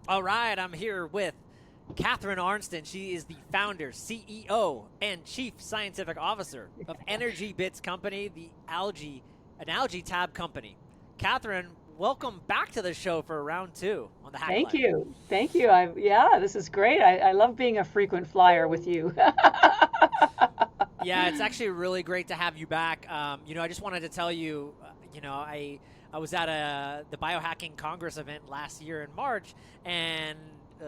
All right, I'm here with Catharine Arnston. She is the founder, CEO, and Chief Scientific Officer of EnergyBits Company, an algae tab company. Catharine, welcome back to the show for round two on the Hack Thank Life. you. Thank you. Yeah, this is great. I love being a frequent flyer with you. Yeah, it's actually really great to have you back. I just wanted to tell you, I was at the Biohacking Congress event last year in March, and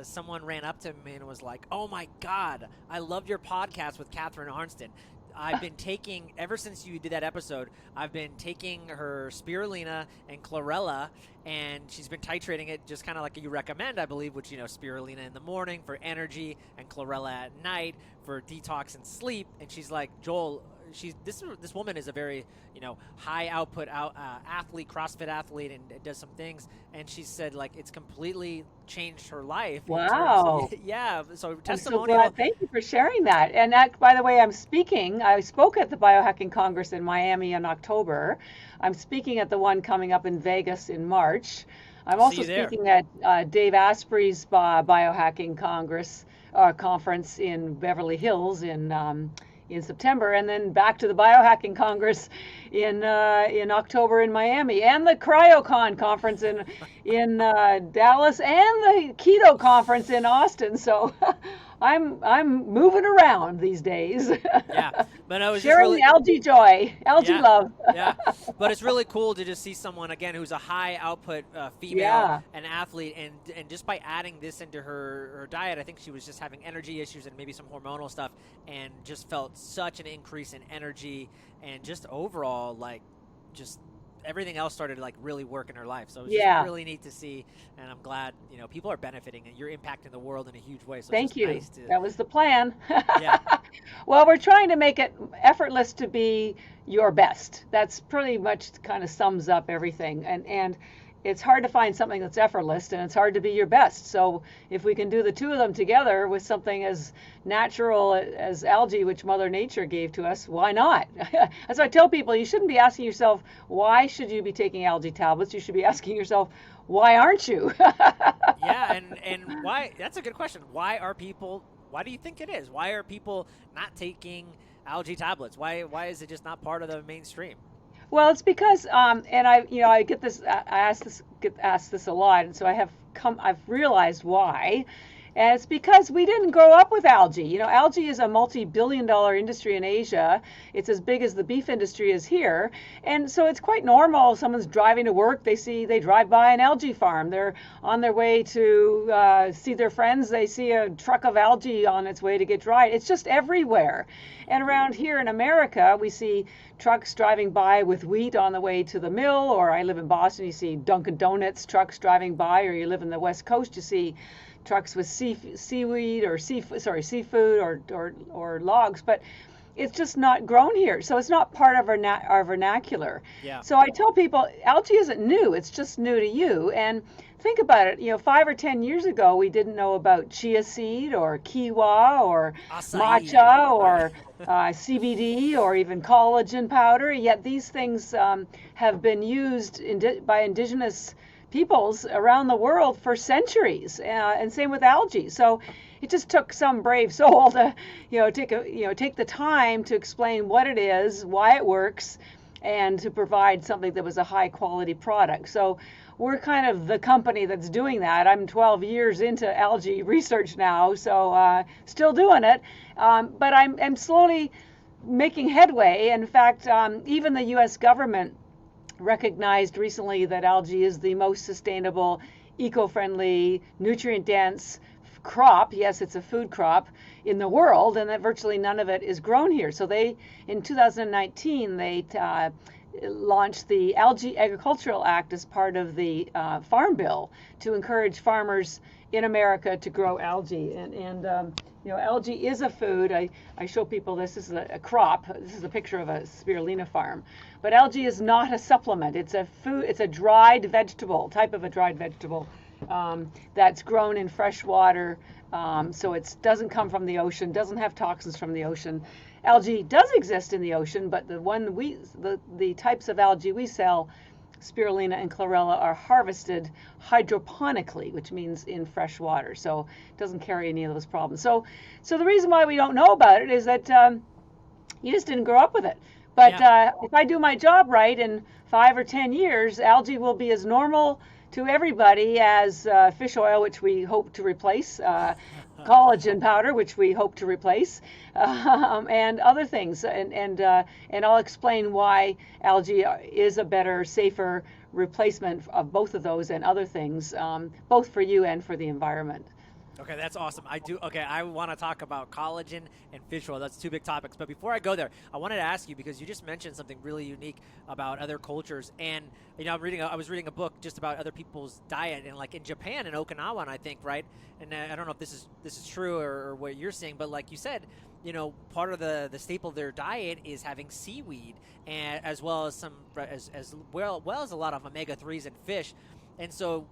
someone ran up to me and was like, "Oh my God, I love your podcast with Catharine Arnston. I've been taking ever since you did that episode. I've been taking her spirulina and chlorella, and she's been titrating it just kind of like you recommend, I believe. Which spirulina in the morning for energy, and chlorella at night for detox and sleep. And she's like, Joel, this woman is a very high output athlete, CrossFit athlete, and does some things. And she said like it's completely changed her life in terms of Wow. yeah. So I'm so testimonial. glad. Thank you for sharing that. And that, by the way, I spoke at the Biohacking Congress in Miami in October. I'm speaking at the one coming up in Vegas in March. I'm I'll see also you there. speaking at Dave Asprey's Biohacking Congress conference in Beverly Hills in September, and then back to the Biohacking Congress in October in Miami, and the CryoCon conference in Dallas, and the Keto conference in Austin. So I'm moving around these days, Yeah, but I was just sharing really the algae joy, algae yeah, love. yeah. But it's really cool to just see someone again who's a high output female, Yeah. an athlete, and just by adding this into her diet, I think she was just having energy issues and maybe some hormonal stuff, and just felt such an increase in energy and just overall like just everything else started like really work in her life. So it was just Yeah. really neat to see, and I'm glad people are benefiting and you're impacting the world in a huge way. So it's Thank just you. nice to That was the plan. yeah. Well, we're trying to make it effortless to be your best. That's pretty much kind of sums up everything. And it's hard to find something that's effortless, and it's hard to be your best. So if we can do the two of them together with something as natural as algae, which Mother Nature gave to us, why not? As I tell people, you shouldn't be asking yourself, why should you be taking algae tablets? You should be asking yourself, why aren't you? Yeah, and why? That's a good question. Why do you think it is? Why are people not taking algae tablets? Why is it just not part of the mainstream? Well, it's because, and I get this, get asked this a lot, and so I've realized why, and it's because we didn't grow up with algae. Algae is a multi-billion-dollar industry in Asia. It's as big as the beef industry is here, and so it's quite normal. Someone's driving to work, they drive by an algae farm. They're on their way to see their friends. They see a truck of algae on its way to get dried. It's just everywhere. And around here in America, we see trucks driving by with wheat on the way to the mill, or I live in Boston, you see Dunkin' Donuts trucks driving by, or you live in the West Coast, you see trucks with seaweed or seafood or logs, but it's just not grown here. So it's not part of our vernacular. Yeah, So I tell people algae isn't new, it's just new to you. And think about it, 5 or 10 years ago, we didn't know about chia seed or quinoa or acai, matcha right? or CBD or even collagen powder. Yet these things have been used by indigenous peoples around the world for centuries, and same with algae. So it just took some brave soul to, take the time to explain what it is, why it works, and to provide something that was a high quality product. So we're kind of the company that's doing that. I'm 12 years into algae research now, so still doing it, but I'm slowly making headway. In fact, even the U.S. government recognized recently that algae is the most sustainable, eco-friendly, nutrient-dense crop. Yes, it's a food crop in the world, and that virtually none of it is grown here. So in 2019, they launched the Algae Agricultural Act as part of the Farm Bill to encourage farmers in America to grow algae. And algae is a food. I show people this is a crop. This is a picture of a spirulina farm. But algae is not a supplement. It's a food. It's a dried vegetable, type of a dried vegetable that's grown in fresh water. So it doesn't come from the ocean, doesn't have toxins from the ocean. Algae does exist in the ocean, but the types of algae we sell spirulina and chlorella are harvested hydroponically, which means in fresh water. So it doesn't carry any of those problems. So the reason why we don't know about it is that you just didn't grow up with it. But if I do my job right, in 5 or 10 years, algae will be as normal to everybody as fish oil, which we hope to replace, collagen powder, which we hope to replace, and other things. And I'll explain why algae is a better, safer replacement of both of those and other things, both for you and for the environment. Okay, that's awesome. I want to talk about collagen and fish oil. That's two big topics. But before I go there, I wanted to ask you, because you just mentioned something really unique about other cultures. And, I was reading a book just about other people's diet, and like in Japan and Okinawa, I think, right? And I don't know if this is true or what you're saying, but like you said, part of the staple of their diet is having seaweed, and as well as as a lot of omega-3s in fish. And so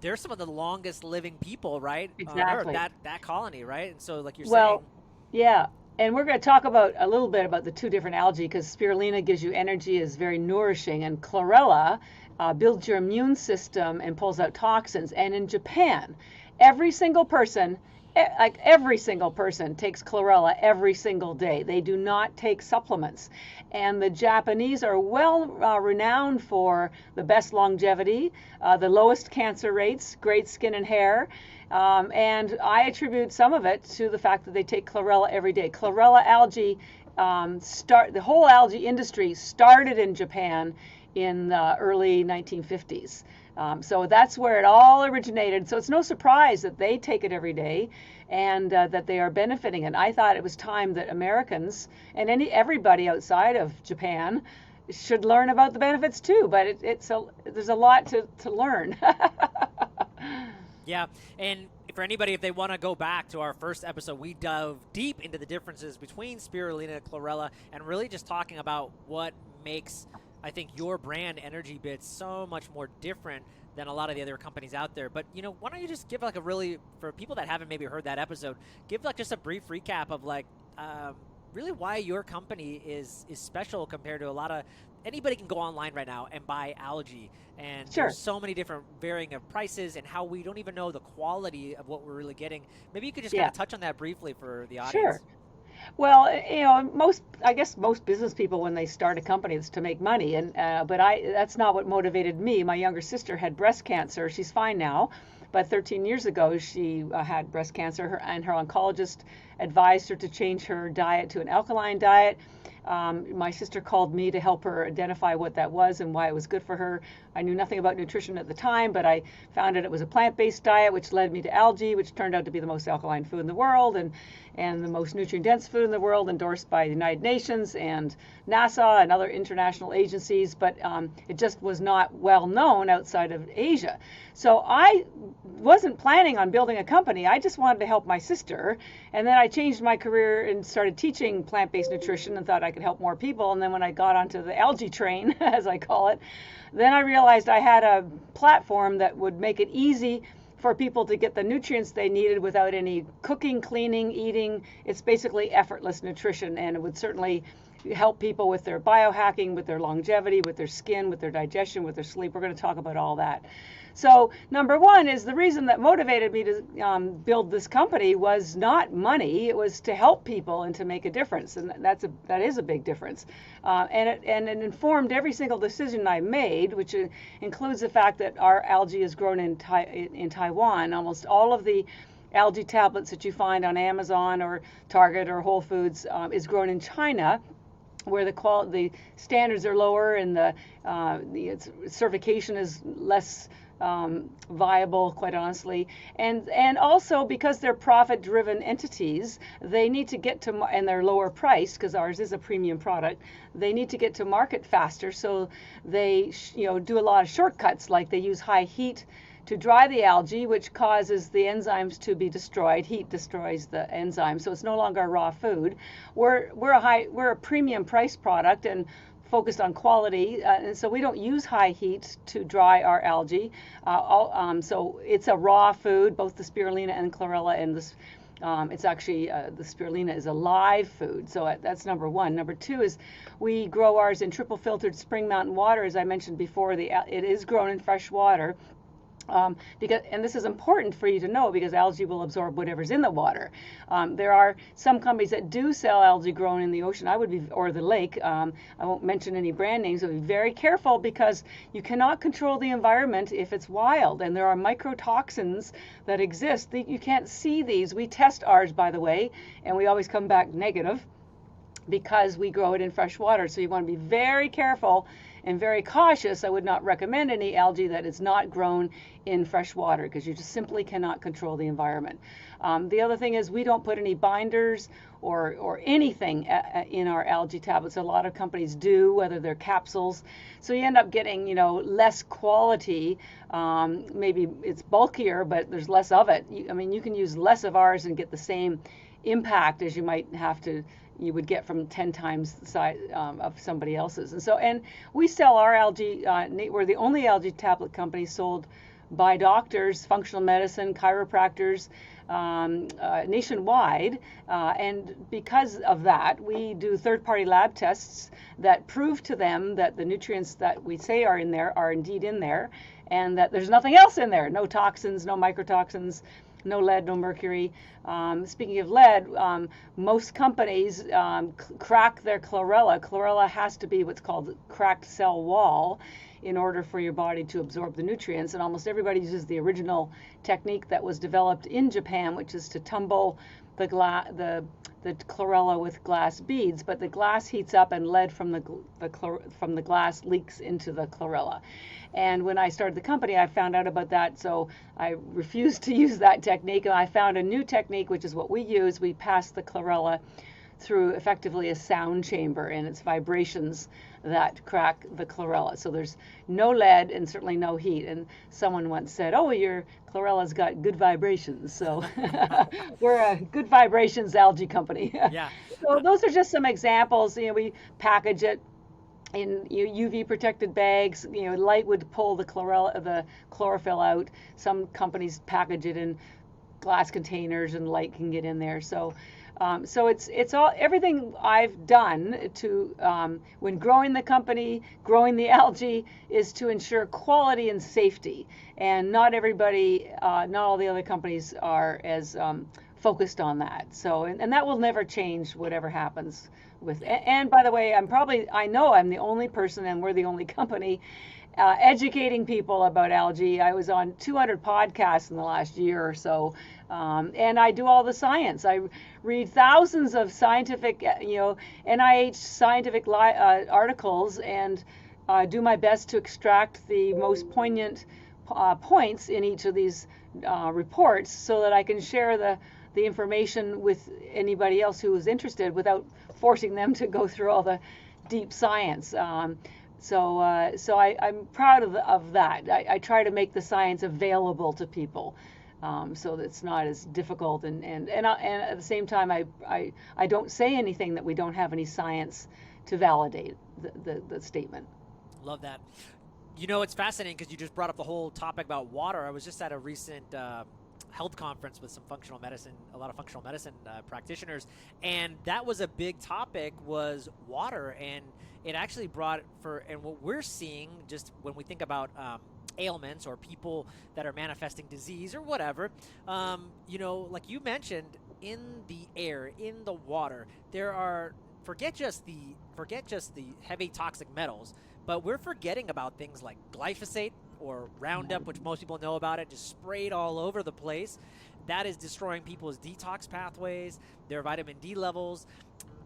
they're some of the longest living people, right? Exactly. On Earth, that colony, right? And so, like you're Well, saying, yeah. And we're going to talk about a little bit about the two different algae, because spirulina gives you energy, is very nourishing, and chlorella builds your immune system and pulls out toxins. And in Japan, every single person takes chlorella every single day. They do not take supplements. And the Japanese are well renowned for the best longevity, the lowest cancer rates, great skin and hair. And I attribute some of it to the fact that they take chlorella every day. Chlorella algae, the whole algae industry started in Japan in the early 1950s. So that's where it all originated. So it's no surprise that they take it every day, and that they are benefiting. And I thought it was time that Americans and everybody outside of Japan should learn about the benefits too. But there's a lot to learn. yeah. And for anybody, if they want to go back to our first episode, we dove deep into the differences between spirulina and chlorella, and really just talking about what makes, I think, your brand EnergyBits so much more different than a lot of the other companies out there. But why don't you just give like for people that haven't maybe heard that episode, give like just a brief recap of like really why your company is special compared to a lot of, anybody can go online right now and buy algae, and Sure. There's so many different varying of prices, and how we don't even know the quality of what we're really getting. Maybe you could just kind of touch on that briefly for the audience. Sure. Well, I guess most business people, when they start a company, it's to make money, and but that's not what motivated me. My younger sister had breast cancer. She's fine now, but 13 years ago she had breast cancer, and her oncologist advised her to change her diet to an alkaline diet. My sister called me to help her identify what that was and why it was good for her. I knew nothing about nutrition at the time, but I found out it was a plant-based diet, which led me to algae, which turned out to be the most alkaline food in the world, and the most nutrient-dense food in the world, endorsed by the United Nations and NASA and other international agencies, but it just was not well known outside of Asia. So I wasn't planning on building a company. I just wanted to help my sister, and then I changed my career and started teaching plant-based nutrition and thought I could help more people. And then when I got onto the algae train, as I call it, then I realized I had a platform that would make it easy for people to get the nutrients they needed without any cooking, cleaning, eating. It's basically effortless nutrition, and it would certainly help people with their biohacking, with their longevity, with their skin, with their digestion, with their sleep. We're going to talk about all that. So number one is the reason that motivated me to build this company was not money. It was to help people and to make a difference, and that is a big difference. And it informed every single decision I made, which includes the fact that our algae is grown in Taiwan. Almost all of the algae tablets that you find on Amazon or Target or Whole Foods is grown in China, where the standards are lower and the certification is less viable, quite honestly, and also because they're profit-driven entities, they need to get to, and they're lower priced because ours is a premium product. They need to get to market faster, so they do a lot of shortcuts, like they use high heat to dry the algae, which causes the enzymes to be destroyed. Heat destroys the enzymes, so it's no longer a raw food. We're a premium price product and focused on quality, and so we don't use high heat to dry our algae. So it's a raw food, both the spirulina and chlorella and It's actually, the spirulina is a live food, so that's number one. Number two is we grow ours in triple filtered spring mountain water. As I mentioned before, it is grown in fresh water. And this is important for you to know because algae will absorb whatever's in the water. There are some companies that do sell algae grown in the ocean. Or the lake. I won't mention any brand names. But be very careful because you cannot control the environment if it's wild. And there are mycotoxins that exist. You can't see these. We test ours, by the way, and we always come back negative because we grow it in fresh water. So you want to be very careful and very cautious. I would not recommend any algae that is not grown in fresh water because you just simply cannot control the environment. The other thing is we don't put any binders or anything in our algae tablets. A lot of companies do, whether they're capsules. So you end up getting, less quality. Maybe it's bulkier, but there's less of it. You can use less of ours and get the same impact as you would get from 10 times the size of somebody else's. And we sell our algae, we're the only algae tablet company sold by doctors, functional medicine, chiropractors, nationwide. And because of that, we do third-party lab tests that prove to them that the nutrients that we say are in there are indeed in there, and that there's nothing else in there. No toxins, no mycotoxins, no lead, no mercury. Speaking of lead, most companies crack their chlorella. Chlorella has to be what's called cracked cell wall in order for your body to absorb the nutrients. And almost everybody uses the original technique that was developed in Japan, which is to tumble the chlorella with glass beads. But the glass heats up and lead from the glass leaks into the chlorella. And when I started the company, I found out about that, so I refused to use that technique. And I found a new technique, which is what we use. We pass the chlorella through effectively a sound chamber, and it's vibrations that crack the chlorella. So there's no lead and certainly no heat. And someone once said, "Oh, your chlorella's got good vibrations." So we're a good vibrations algae company. Yeah. So those are just some examples. We package it in UV protected bags. Light would pull the chlorophyll out. Some companies package it in glass containers and light can get in there. So it's all, everything I've done to when growing the company, growing the algae, is to ensure quality and safety. And not everybody, not all the other companies are as focused on that. So and that will never change whatever happens with. And by the way, I know I'm the only person, and we're the only company educating people about algae. I was on 200 podcasts in the last year or so. And I do all the science. I read thousands of scientific, NIH scientific articles, and do my best to extract the most poignant points in each of these reports so that I can share the information with anybody else who is interested without forcing them to go through all the deep science. So I'm proud of that. I try to make the science available to people. So that it's not as difficult, and at the same time, I don't say anything that we don't have any science to validate the statement. Love that. It's fascinating because you just brought up the whole topic about water. I was just at a recent health conference with a lot of functional medicine practitioners, and that was a big topic, was water, and it actually and what we're seeing just when we think about ailments or people that are manifesting disease or whatever, like you mentioned, in the air, in the water, there are, forget just the heavy toxic metals, but we're forgetting about things like glyphosate or Roundup, which most people know about it, just sprayed all over the place. That is destroying people's detox pathways, their vitamin D levels,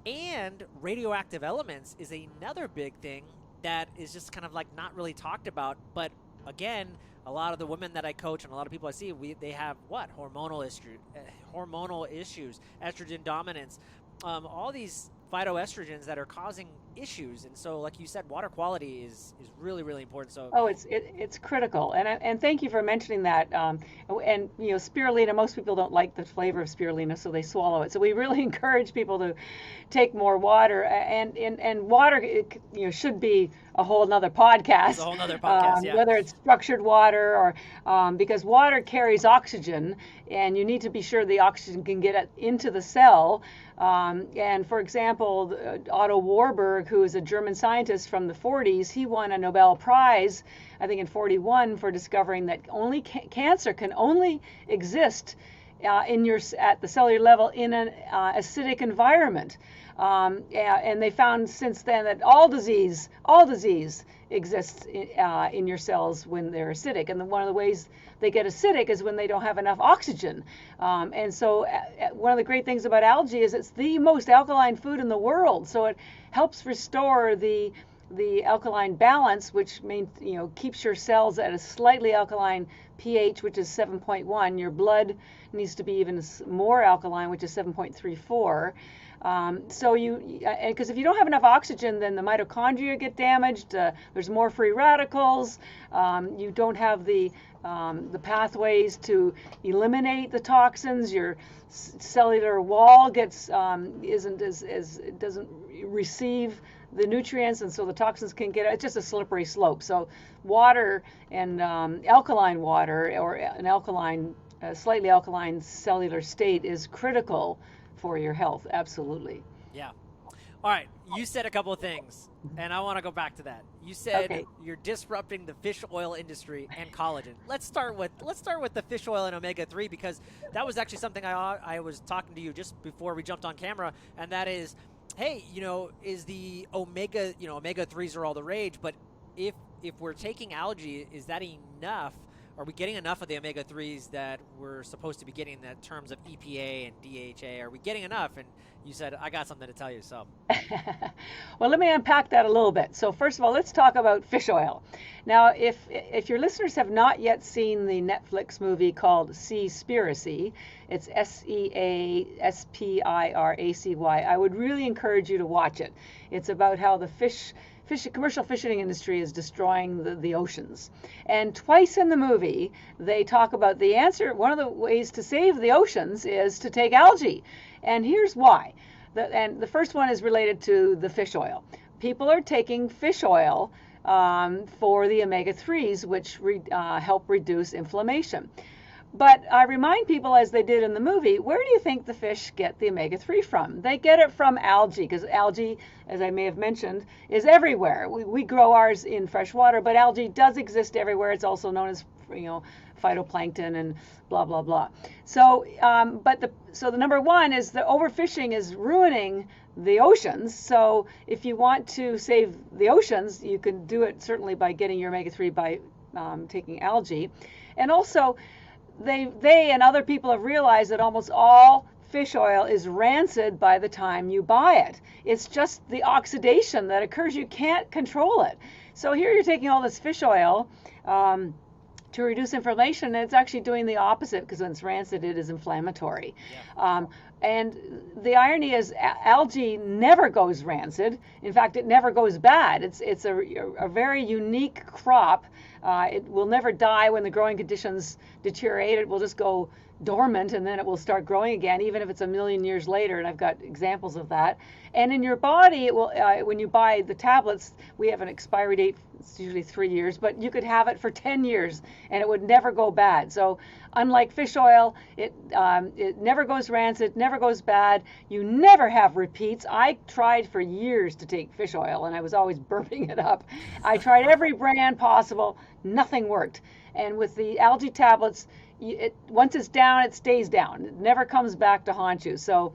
and radioactive elements is another big thing that is just kind of like not really talked about. But again, a lot of the women that I coach and a lot of people I see, they have hormonal issues, estrogen dominance, all these phytoestrogens that are causing issues. And so, like you said, water quality is really, really important. So, Oh, it's critical, and thank you for mentioning that. And spirulina. Most people don't like the flavor of spirulina, so they swallow it. So we really encourage people to take more water, and water, should be a whole nother podcast. it's a whole nother podcast. Yeah. Whether it's structured water or because water carries oxygen, and you need to be sure the oxygen can get into the cell. And for example, Otto Warburg, who is a German scientist from the 40s, he won a Nobel Prize, I think in 41, for discovering that only cancer can only exist at the cellular level in an acidic environment. And they found since then that all disease exists in your cells when they're acidic. And one of the ways they get acidic is when they don't have enough oxygen. And so one of the great things about algae is it's the most alkaline food in the world. So it helps restore the alkaline balance, which keeps your cells at a slightly alkaline pH, which is 7.1. Your blood needs to be even more alkaline, which is 7.34. Because if you don't have enough oxygen, then the mitochondria get damaged. There's more free radicals. You don't have the pathways to eliminate the toxins. Your cellular wall doesn't receive the nutrients, and so the toxins can get. It's just a slippery slope. So water and alkaline water, or an alkaline, slightly alkaline cellular state, is critical for your health. Absolutely. Yeah. All right. You said a couple of things, and I want to go back to that. You said You're disrupting the fish oil industry and collagen. Let's start with the fish oil and omega-3, because that was actually something I was talking to you just before we jumped on camera, and that is, hey, is the omega-3s are all the rage, but if we're taking algae, is that enough? Are we getting enough of the omega-3s that we're supposed to be getting in terms of EPA and DHA? Are we getting enough? And you said, I got something to tell you. So, well, let me unpack that a little bit. So first of all, let's talk about fish oil. Now, if your listeners have not yet seen the Netflix movie called Seaspiracy, it's Seaspiracy, I would really encourage you to watch it. It's about how the commercial fishing industry is destroying the oceans. And twice in the movie, they talk about the answer. One of the ways to save the oceans is to take algae. And here's why. The first one is related to the fish oil. People are taking fish oil for the omega-3s, which help reduce inflammation. But I remind people, as they did in the movie, where do you think the fish get the omega-3 from? They get it from algae, because algae, as I may have mentioned, is everywhere. We grow ours in fresh water, but algae does exist everywhere. It's also known as phytoplankton and blah, blah, blah. So, the number one is the overfishing is ruining the oceans. So if you want to save the oceans, you can do it certainly by getting your omega-3 by taking algae. And also, they and other people have realized that almost all fish oil is rancid by the time you buy it. It's just the oxidation that occurs. You can't control it. So here you're taking all this fish oil to reduce inflammation, and it's actually doing the opposite, because when it's rancid, it is inflammatory. Yeah. And the irony is algae never goes rancid. In fact, it never goes bad. It's a very unique crop. It will never die when the growing conditions deteriorate. It will just go dormant, and then it will start growing again, even if it's 1 million years later, and I've got examples of that. And in your body, it will, when you buy the tablets, we have an expiry date, it's usually 3 years, but you could have it for 10 years, and it would never go bad. So unlike fish oil, it never goes rancid, never goes bad. You never have repeats. I tried for years to take fish oil, and I was always burping it up. I tried every brand possible. Nothing worked. And with the algae tablets, once it's down, it stays down. It never comes back to haunt you. So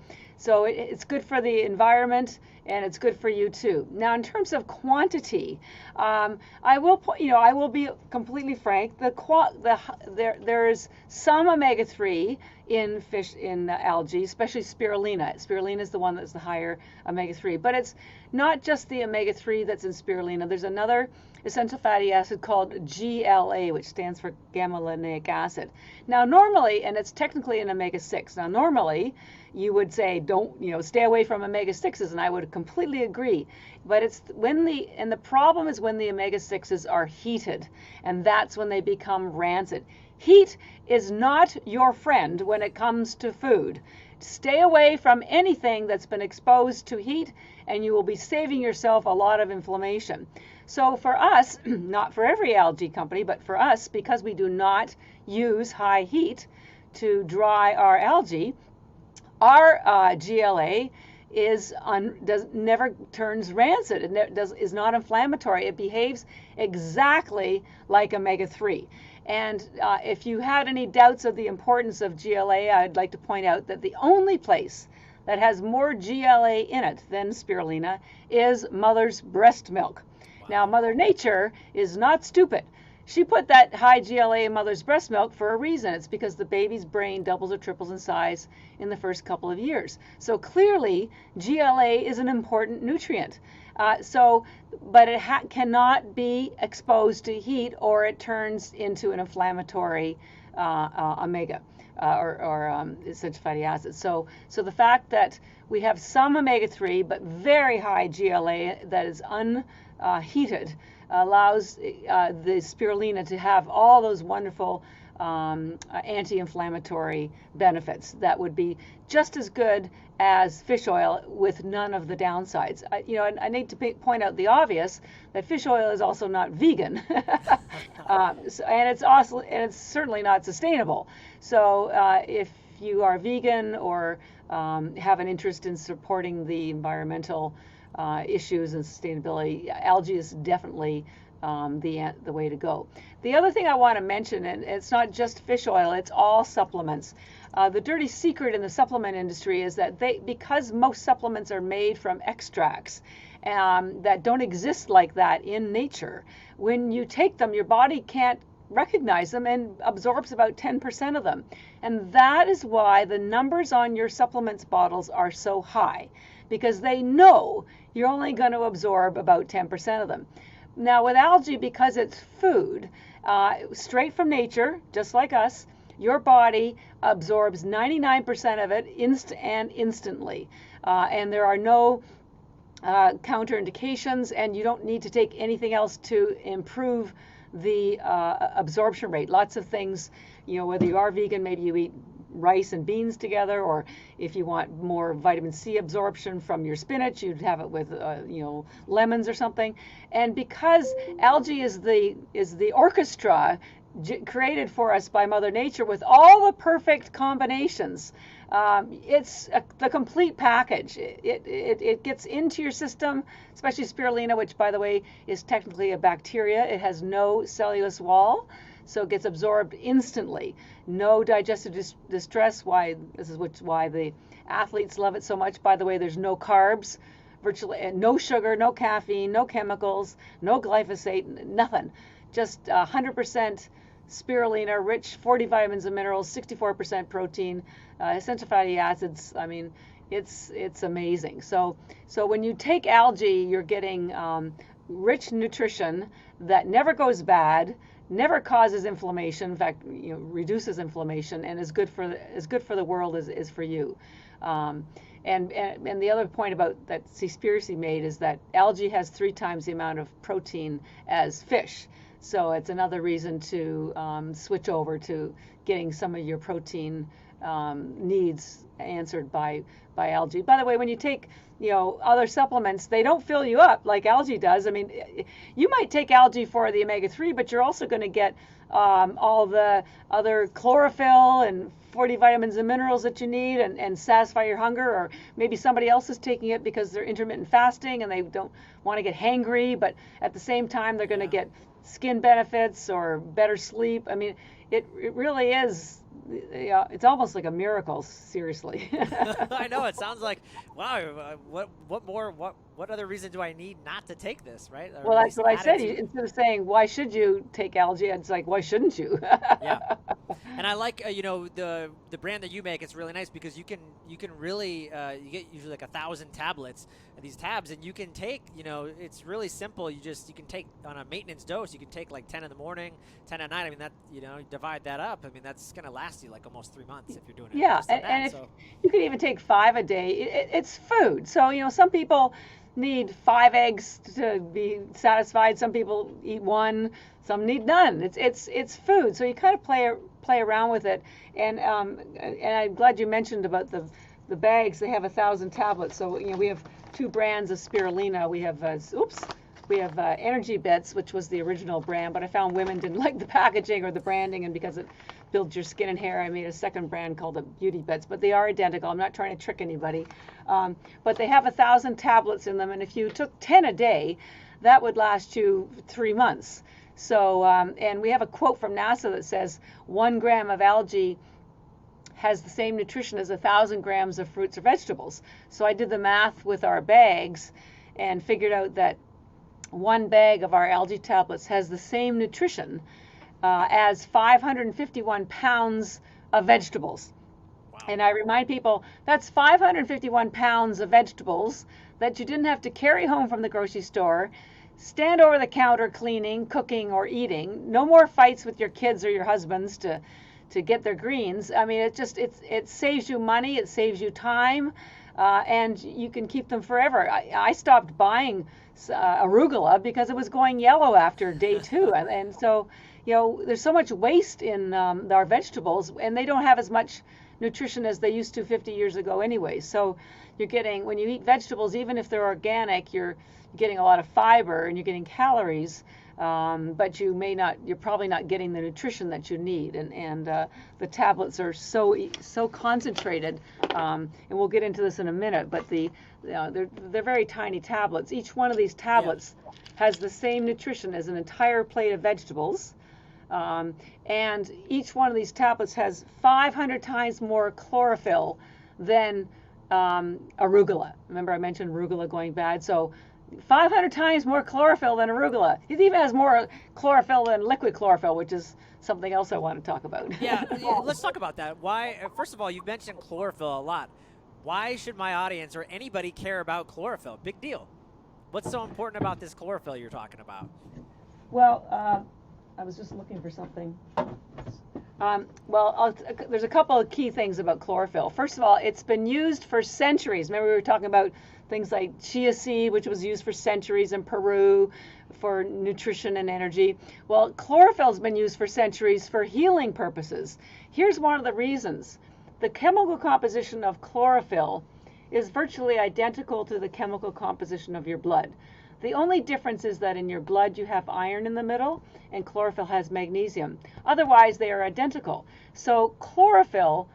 it's good for the environment, and it's good for you too. Now, in terms of quantity, I will be completely frank. There's some omega-3 in fish, in algae, especially spirulina. Spirulina is the one that's the higher omega-3, but it's not just the omega-3 that's in spirulina. There's another essential fatty acid called GLA, which stands for gamma-linolenic acid. Now, normally, and it's technically an omega-6. Now, normally, you would say don't, stay away from omega-6s, and I would completely agree. But it's the problem is when the omega-6s are heated, and that's when they become rancid. Heat is not your friend when it comes to food. Stay away from anything that's been exposed to heat, and you will be saving yourself a lot of inflammation. So for us, not for every algae company, but for us, because we do not use high heat to dry our algae, our GLA never turns rancid. It is not inflammatory. It behaves exactly like omega-3. And if you had any doubts of the importance of GLA, I'd like to point out that the only place that has more GLA in it than spirulina is mother's breast milk. Wow. Now, Mother Nature is not stupid. She put that high GLA in mother's breast milk for a reason. It's because the baby's brain doubles or triples in size in the first couple of years. So clearly, GLA is an important nutrient. But it cannot be exposed to heat, or it turns into an inflammatory omega or essential fatty acids. So the fact that we have some omega-3 but very high GLA that is unheated allows the spirulina to have all those wonderful anti-inflammatory benefits that would be just as good as fish oil with none of the downsides. I need to point out the obvious, that fish oil is also not vegan, and it's certainly not sustainable. So if you are vegan or have an interest in supporting the environmental issues and sustainability, algae is definitely the way to go. The other thing I want to mention, and it's not just fish oil, it's all supplements. The dirty secret in the supplement industry is that because most supplements are made from extracts that don't exist like that in nature, when you take them, your body can't recognize them and absorbs about 10% of them. And that is why the numbers on your supplements bottles are so high, because they know you're only going to absorb about 10% of them. Now with algae, because it's food, straight from nature, just like us, your body absorbs 99% of it instantly. And there are no counterindications, and you don't need to take anything else to improve the absorption rate. Lots of things, whether you are vegan, maybe you eat rice and beans together, or if you want more vitamin C absorption from your spinach, you'd have it with lemons or something. And because algae is the orchestra created for us by Mother Nature with all the perfect combinations, it's the complete package. It gets into your system, especially spirulina, which by the way is technically a bacteria. It has no cellulose wall, so it gets absorbed instantly. No digestive distress. Why the athletes love it so much. By the way, there's no carbs, virtually no sugar, no caffeine, no chemicals, no glyphosate, nothing. Just 100% spirulina, rich 40 vitamins and minerals, 64% protein, essential fatty acids. I mean, it's amazing. So when you take algae, you're getting rich nutrition that never goes bad, never causes inflammation. In fact, reduces inflammation, and is good for the world as for you. And the other point about that Seaspiracy made is that algae has 3 times the amount of protein as fish. So it's another reason to switch over to getting some of your protein needs answered by algae. By the way, when you take other supplements, they don't fill you up like algae does. I mean, you might take algae for the omega-3, but you're also going to get all the other chlorophyll and 40 vitamins and minerals that you need and satisfy your hunger. Or maybe somebody else is taking it because they're intermittent fasting and they don't want to get hangry, but at the same time they're going to get skin benefits or better sleep. I mean, it really is. It's almost like a miracle, seriously. I know, it sounds like, wow, what other reason do I need not to take this, right? Or well, that's what I said. Instead of saying, why should you take algae, it's like, why shouldn't you? Yeah. And I like, the brand that you make. It's really nice because you can really, you get usually like 1,000 tablets, these tabs, and you can take, it's really simple. You can take on a maintenance dose, you can take like 10 in the morning, 10 at night. I mean, that, divide that up, I mean, that's going to last you like almost 3 months if you're doing it Yeah, just on that. and if So you could even take 5 a day, it's food. So, some people need 5 eggs to be satisfied. Some people eat one. Some need none. It's food. So you kind of play around with it. And I'm glad you mentioned about the bags. They have 1,000 tablets. So we have 2 brands of spirulina. We have EnergyBits, which was the original brand, but I found women didn't like the packaging or the branding, and because it builds your skin and hair, I made a second brand called the Beauty Bits, but they are identical. I'm not trying to trick anybody. But they have 1,000 tablets in them, and if you took 10 a day, that would last you 3 months. So, and we have a quote from NASA that says 1 gram of algae has the same nutrition as 1,000 grams of fruits or vegetables. So I did the math with our bags and figured out that 1 bag of our algae tablets has the same nutrition as 551 pounds of vegetables. wow. And I remind people that's 551 pounds of vegetables that you didn't have to carry home from the grocery store, stand over the counter cleaning, cooking, or eating. No more fights with your kids or your husbands to get their greens. I mean, it saves you money, it saves you time, and you can keep them forever. I stopped buying arugula because it was going yellow after day 2, and so there's so much waste in our vegetables, and they don't have as much nutrition as they used to 50 years ago anyway. So you're getting, when you eat vegetables, even if they're organic, you're getting a lot of fiber and you're getting calories, but you're probably not getting the nutrition that you need. And the tablets are so concentrated, and we'll get into this in a minute, but they're very tiny tablets. Each one of these tablets has the same nutrition as an entire plate of vegetables. And each one of these tablets has 500 times more chlorophyll than arugula. Remember I mentioned arugula going bad? So 500 times more chlorophyll than arugula. It even has more chlorophyll than liquid chlorophyll, which is something else I want to talk about. Yeah, let's talk about that. Why? First of all, you've mentioned chlorophyll a lot. Why should my audience or anybody care about chlorophyll? Big deal. What's so important about this chlorophyll you're talking about? Well, I was just looking for something. There's a couple of key things about chlorophyll. First of all, it's been used for centuries. Remember we were talking about things like chia seed, which was used for centuries in Peru for nutrition and energy. Well, chlorophyll's been used for centuries for healing purposes. Here's one of the reasons. The chemical composition of chlorophyll is virtually identical to the chemical composition of your blood. The only difference is that in your blood you have iron in the middle and chlorophyll has magnesium. Otherwise they are identical. So chlorophyll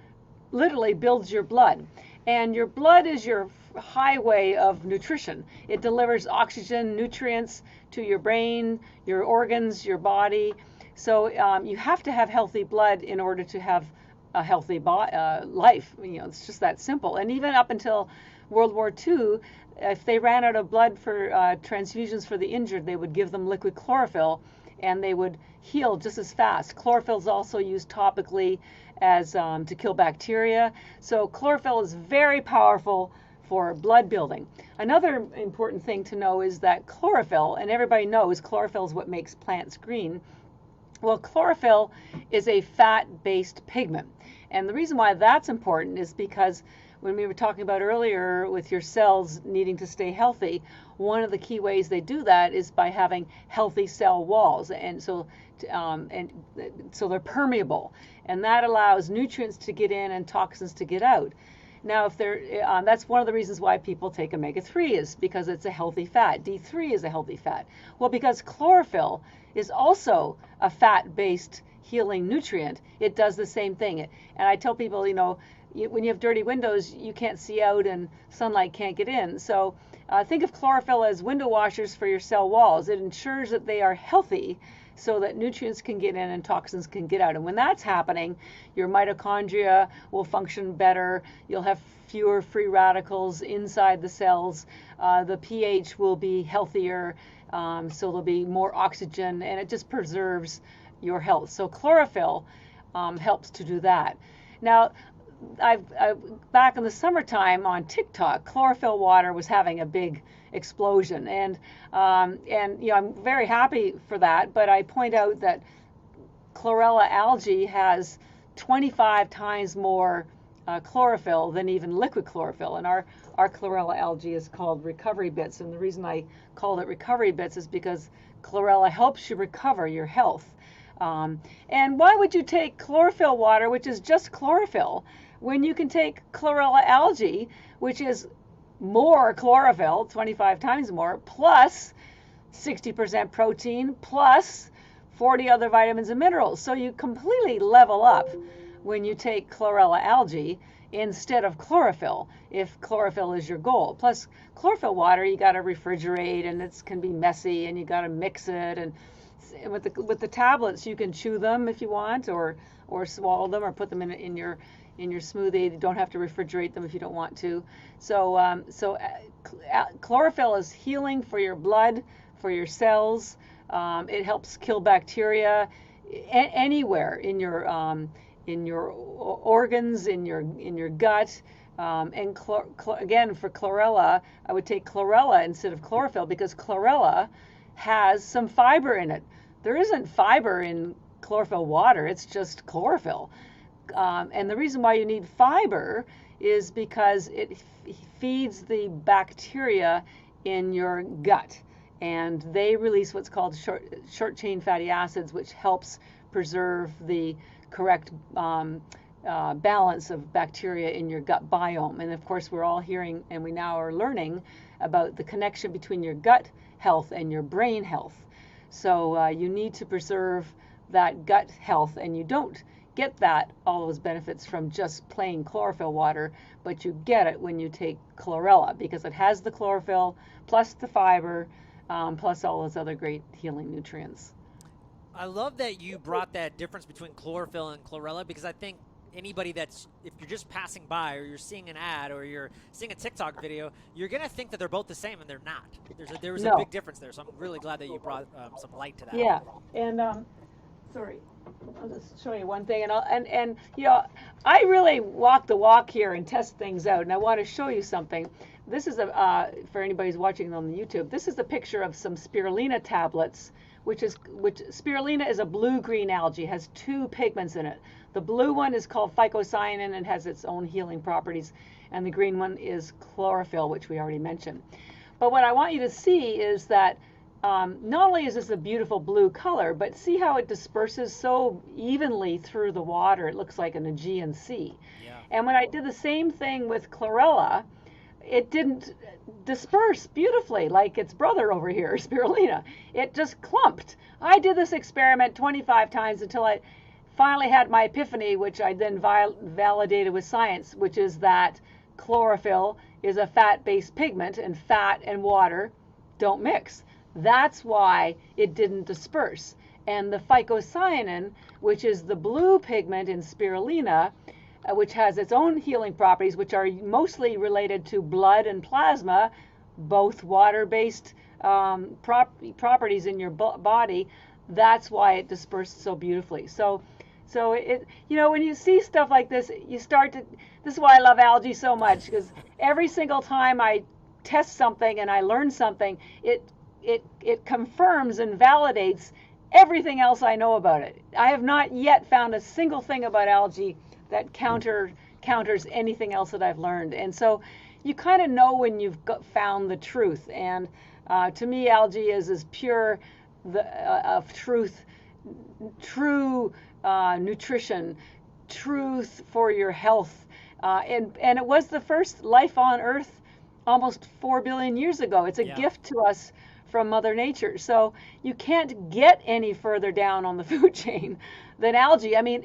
literally builds your blood, and your blood is your highway of nutrition. It delivers oxygen, nutrients to your brain, your organs, your body. So you have to have healthy blood in order to have a healthy life. It's just that simple. And even up until World War II, if they ran out of blood for transfusions for the injured, they would give them liquid chlorophyll and they would heal just as fast. Chlorophyll is also used topically as to kill bacteria. So chlorophyll is very powerful for blood building. Another important thing to know is that chlorophyll, and everybody knows chlorophyll is what makes plants green. Well, chlorophyll is a fat-based pigment. And the reason why that's important is because when we were talking about earlier with your cells needing to stay healthy, one of the key ways they do that is by having healthy cell walls, and so they're permeable, and that allows nutrients to get in and toxins to get out. Now, if that's one of the reasons why people take omega-3 is because it's a healthy fat. D3 is a healthy fat. Well, because chlorophyll is also a fat-based healing nutrient, it does the same thing. And I tell people, when you have dirty windows, you can't see out and sunlight can't get in. So think of chlorophyll as window washers for your cell walls. It ensures that they are healthy so that nutrients can get in and toxins can get out. And when that's happening, your mitochondria will function better. You'll have fewer free radicals inside the cells. The pH will be healthier, so there'll be more oxygen, and it just preserves your health. So chlorophyll helps to do that. Now, back in the summertime on TikTok, chlorophyll water was having a big explosion, and I'm very happy for that. But I point out that chlorella algae has 25 times more chlorophyll than even liquid chlorophyll. And our chlorella algae is called RecoveryBits. And the reason I called it RecoveryBits is because chlorella helps you recover your health. And why would you take chlorophyll water, which is just chlorophyll, when you can take chlorella algae, which is more chlorophyll, 25 times more, plus 60% protein, plus 40 other vitamins and minerals. So you completely level up when you take chlorella algae instead of chlorophyll, if chlorophyll is your goal. Plus, chlorophyll water, you got to refrigerate, and it can be messy, and you got to mix it. And with the tablets, you can chew them if you want, or swallow them, or put them in your smoothie. You don't have to refrigerate them if you don't want to. So chlorophyll is healing for your blood, for your cells. It helps kill bacteria anywhere in your organs, in your gut. And again, for chlorella, I would take chlorella instead of chlorophyll, because chlorella has some fiber in it. There isn't fiber in chlorophyll water, it's just chlorophyll. And the reason why you need fiber is because it feeds the bacteria in your gut, and they release what's called short chain fatty acids, which helps preserve the correct balance of bacteria in your gut biome. And of course, we're all hearing, and we now are learning about the connection between your gut health and your brain health. So you need to preserve that gut health, and you don't get all those benefits from just plain chlorophyll water, but you get it when you take chlorella, because it has the chlorophyll plus the fiber plus all those other great healing nutrients. I love that you brought that difference between chlorophyll and chlorella, because I think anybody if you're just passing by, or you're seeing an ad, or you're seeing a TikTok video, you're going to think that they're both the same, and they're not. There was a big difference there, so I'm really glad that you brought some light to that. Yeah, and sorry, I'll just show you one thing, and you know, I really walk the walk here and test things out, and I want to show you something. This is for anybody who's watching on the YouTube. This is a picture of some spirulina tablets, which spirulina is a blue-green algae, has two pigments in it. The blue one is called phycocyanin and has its own healing properties, and the green one is chlorophyll, which we already mentioned. But what I want you to see is that not only is this a beautiful blue color, but see how it disperses so evenly through the water. It looks like an Aegean Sea. Yeah. And when I did the same thing with chlorella, it didn't disperse beautifully like its brother over here, spirulina. It just clumped. I did this experiment 25 times until I finally had my epiphany, which I then validated with science, which is that chlorophyll is a fat-based pigment, and fat and water don't mix. That's why it didn't disperse. And the phycocyanin, which is the blue pigment in spirulina, which has its own healing properties, which are mostly related to blood and plasma, both water-based properties in your body. That's why it dispersed so beautifully. So it, you know, when you see stuff like this, you start to. This is why I love algae so much, because every single time I test something and I learn something, it confirms and validates everything else I know about it. I have not yet found a single thing about algae that counters anything else that I've learned. And so you kind of know when you've found the truth. And to me, algae is as pure of truth, true nutrition, truth for your health. And it was the first life on Earth almost 4 billion years ago. It's a gift to us from Mother Nature. So you can't get any further down on the food chain than algae. I mean,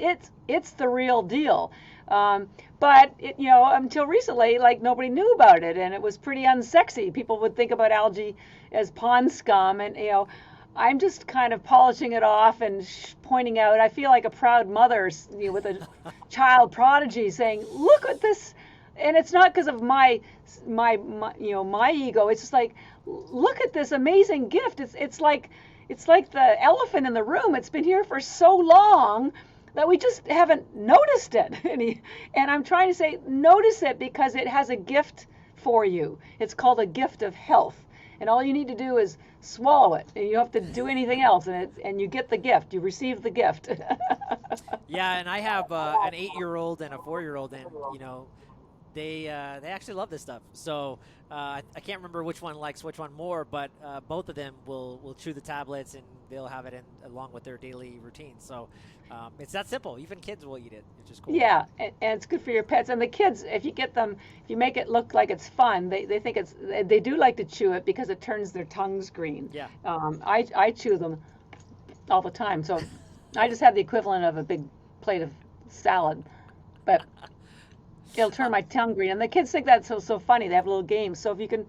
it's the real deal. But it, you know, until recently, like, nobody knew about it, and it was pretty unsexy. People would think about algae as pond scum, and you know, I'm just kind of polishing it off and pointing out. I feel like a proud mother, you know, with a child prodigy, saying, "Look at this," and it's not because of my you know, my ego. It's just like, look at this amazing gift. It's like the elephant in the room. It's been here for so long that we just haven't noticed it. And I'm trying to say, notice it, because it has a gift for you. It's called a gift of health. and all you need to do is swallow it, and you don't have to do anything else, and you get the gift. You receive the gift. Yeah, and I have an 8-year-old and a 4-year-old, and they actually love this stuff. So I can't remember which one likes which one more, but both of them will chew the tablets, and they'll have it along with their daily routine. So it's that simple. Even kids will eat it, which is cool. Yeah, and it's good for your pets. And the kids, if you make it look like it's fun, they think they do like to chew it because it turns their tongues green. Yeah. I chew them all the time, so I just have the equivalent of a big plate of salad, but it'll turn my tongue green. And the kids think that's so funny. They have little games. So if you can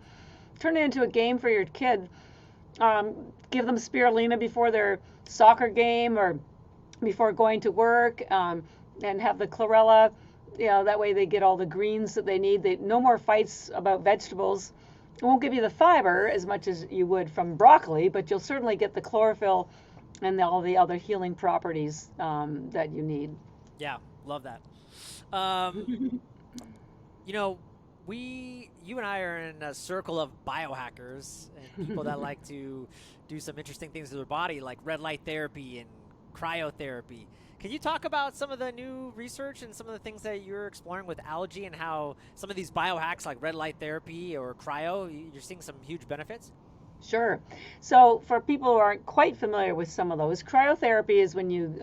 turn it into a game for your kid, give them spirulina before their soccer game or before going to work, and have the chlorella. That way they get all the greens that they need. No more fights about vegetables. It won't give you the fiber as much as you would from broccoli, but you'll certainly get the chlorophyll and all the other healing properties that you need. Yeah, love that. Um, you and I are in a circle of biohackers and people that like to do some interesting things to their body, like red light therapy and cryotherapy. Can you talk about some of the new research and some of the things that you're exploring with algae and how some of these biohacks like red light therapy or cryo, you're seeing some huge benefits? Sure. So for people who aren't quite familiar with some of those, cryotherapy is when you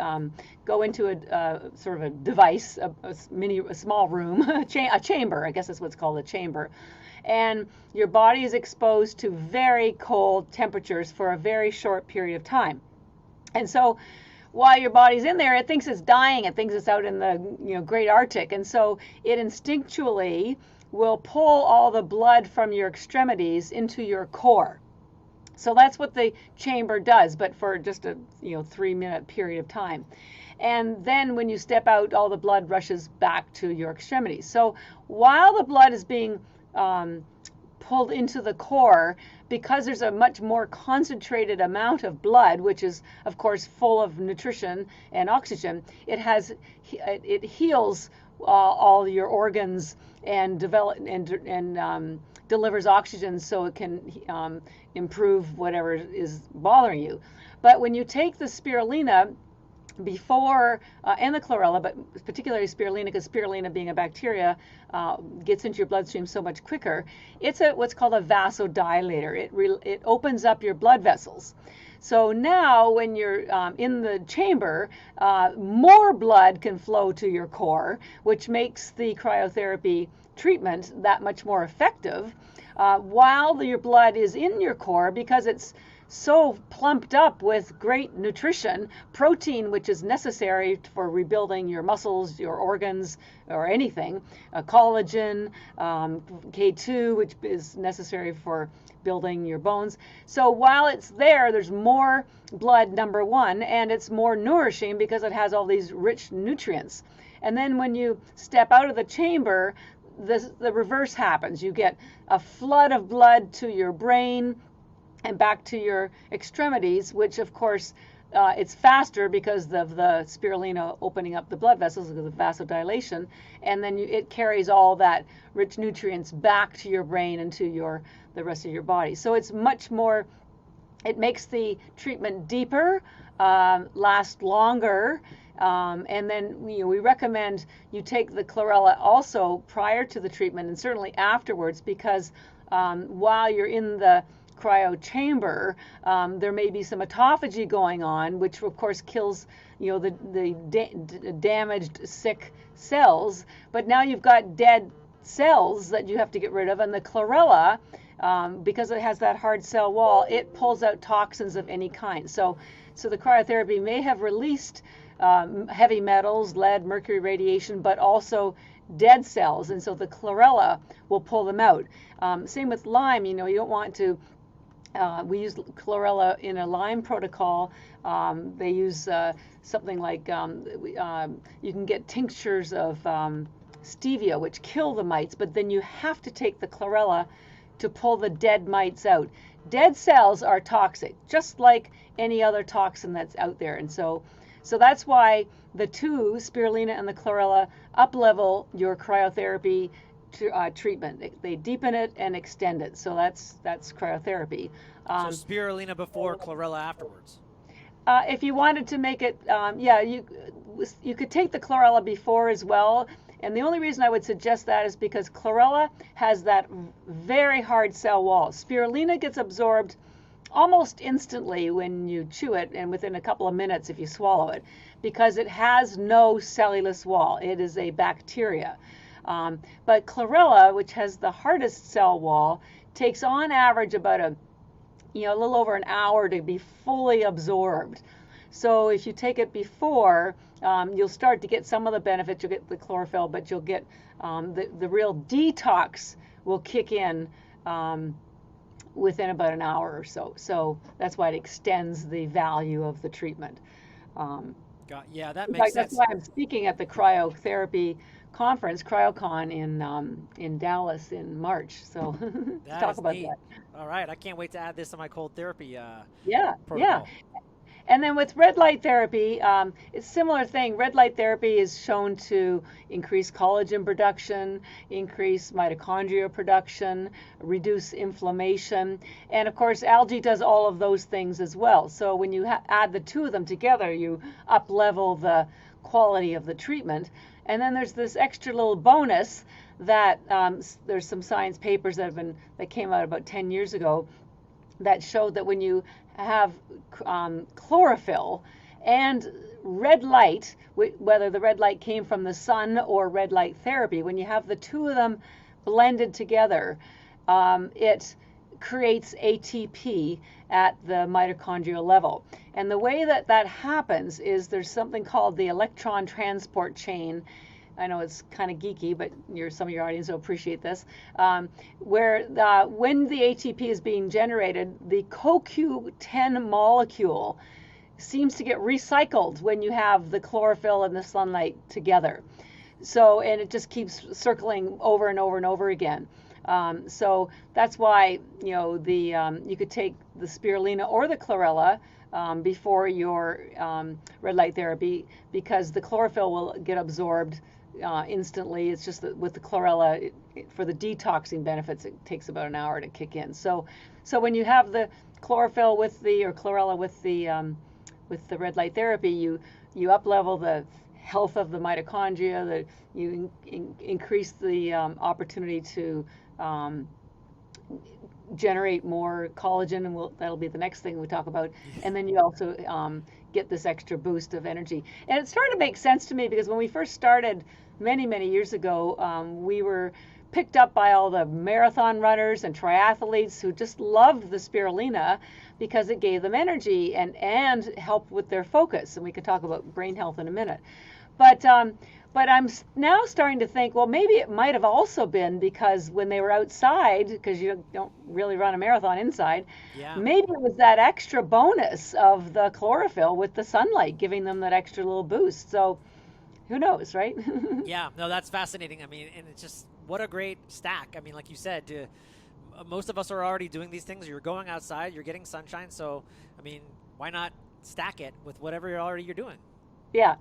go into a sort of a device, a small room, a chamber, I guess that's what's called a chamber. And your body is exposed to very cold temperatures for a very short period of time. And so while your body's in there, it thinks it's dying. It thinks it's out in the great Arctic. And so it instinctually will pull all the blood from your extremities into your core. So that's what the chamber does, but for just a 3-minute period of time. And then when you step out, all the blood rushes back to your extremities. So while the blood is being pulled into the core, because there's a much more concentrated amount of blood, which is of course full of nutrition and oxygen, it heals all your organs and delivers oxygen so it can improve whatever is bothering you. But when you take the spirulina before and the chlorella, but particularly spirulina, because spirulina being a bacteria gets into your bloodstream so much quicker, it's what's called a vasodilator. It opens up your blood vessels. So now when you're in the chamber, more blood can flow to your core, which makes the cryotherapy treatment that much more effective, while your blood is in your core, because it's so plumped up with great nutrition, protein, which is necessary for rebuilding your muscles, your organs, or anything, collagen, K2, which is necessary for building your bones. So while it's there, there's more blood, number one, and it's more nourishing because it has all these rich nutrients. And then when you step out of the chamber, the reverse happens. You get a flood of blood to your brain and back to your extremities, which of course it's faster because of the spirulina opening up the blood vessels, because of vasodilation, and then it carries all that rich nutrients back to your brain and to the rest of your body. So it's much more, it makes the treatment deeper, last longer, and then we recommend you take the chlorella also prior to the treatment and certainly afterwards, because while you're in the cryo chamber, there may be some autophagy going on, which of course kills the damaged, sick cells. But now you've got dead cells that you have to get rid of, and the chlorella, because it has that hard cell wall, it pulls out toxins of any kind. So the cryotherapy may have released heavy metals, lead, mercury, radiation, but also dead cells, and so the chlorella will pull them out. Same with Lyme. You don't want to. We use chlorella in a Lyme protocol. They use something like you can get tinctures of stevia, which kill the mites, but then you have to take the chlorella to pull the dead mites out. Dead cells are toxic, just like any other toxin that's out there, and so that's why the two, spirulina and the chlorella, up-level your cryotherapy treatment. They deepen it and extend it. So that's cryotherapy. So spirulina before, chlorella afterwards. If you wanted to make it, yeah, you could take the chlorella before as well. And the only reason I would suggest that is because chlorella has that very hard cell wall. Spirulina gets absorbed almost instantly when you chew it, and within a couple of minutes if you swallow it, because it has no cellulose wall. It is a bacteria. But chlorella, which has the hardest cell wall, takes on average about a little over an hour to be fully absorbed. So if you take it before, you'll start to get some of the benefits. You'll get the chlorophyll, but you'll get the real detox will kick in within about an hour or so. So that's why it extends the value of the treatment. Yeah, that makes fact, sense. That's why I'm speaking at the cryotherapy conference, CryoCon in Dallas in March. So let's talk about neat. that. All right, I can't wait to add this to my cold therapy Yeah, protocol. yeah. And then with red light therapy, it's a similar thing. Red light therapy is shown to increase collagen production, increase mitochondria production, reduce inflammation. And of course, algae does all of those things as well. So when you add the two of them together, you up level the quality of the treatment. And then there's this extra little bonus that there's some science papers that came out about 10 years ago that showed that when you have chlorophyll and red light, whether the red light came from the sun or red light therapy, when you have the two of them blended together, it creates ATP at the mitochondrial level. And the way that happens is there's something called the electron transport chain. I know it's kind of geeky, but some of your audience will appreciate this, where when the ATP is being generated, the CoQ10 molecule seems to get recycled when you have the chlorophyll and the sunlight together. So, and it just keeps circling over and over and over again. So that's why, you could take the spirulina or the chlorella before your red light therapy, because the chlorophyll will get absorbed instantly. It's just that with the chlorella, for the detoxing benefits, it takes about an hour to kick in. So when you have the chlorophyll or chlorella with the red light therapy, you up level the health of the mitochondria. You increase the opportunity to generate more collagen, and that'll be the next thing we talk about. And then you also get this extra boost of energy. And it started to make sense to me because when we first started many, many years ago, we were picked up by all the marathon runners and triathletes who just loved the spirulina because it gave them energy and helped with their focus. And we could talk about brain health in a minute. But I'm now starting to think, well, maybe it might have also been because when they were outside, because you don't really run a marathon inside, maybe it was that extra bonus of the chlorophyll with the sunlight giving them that extra little boost. So who knows, right? Yeah, no, that's fascinating. I mean, and it's just, what a great stack. I mean, like you said, most of us are already doing these things. You're going outside, you're getting sunshine. So, I mean, why not stack it with whatever you're doing? Yeah.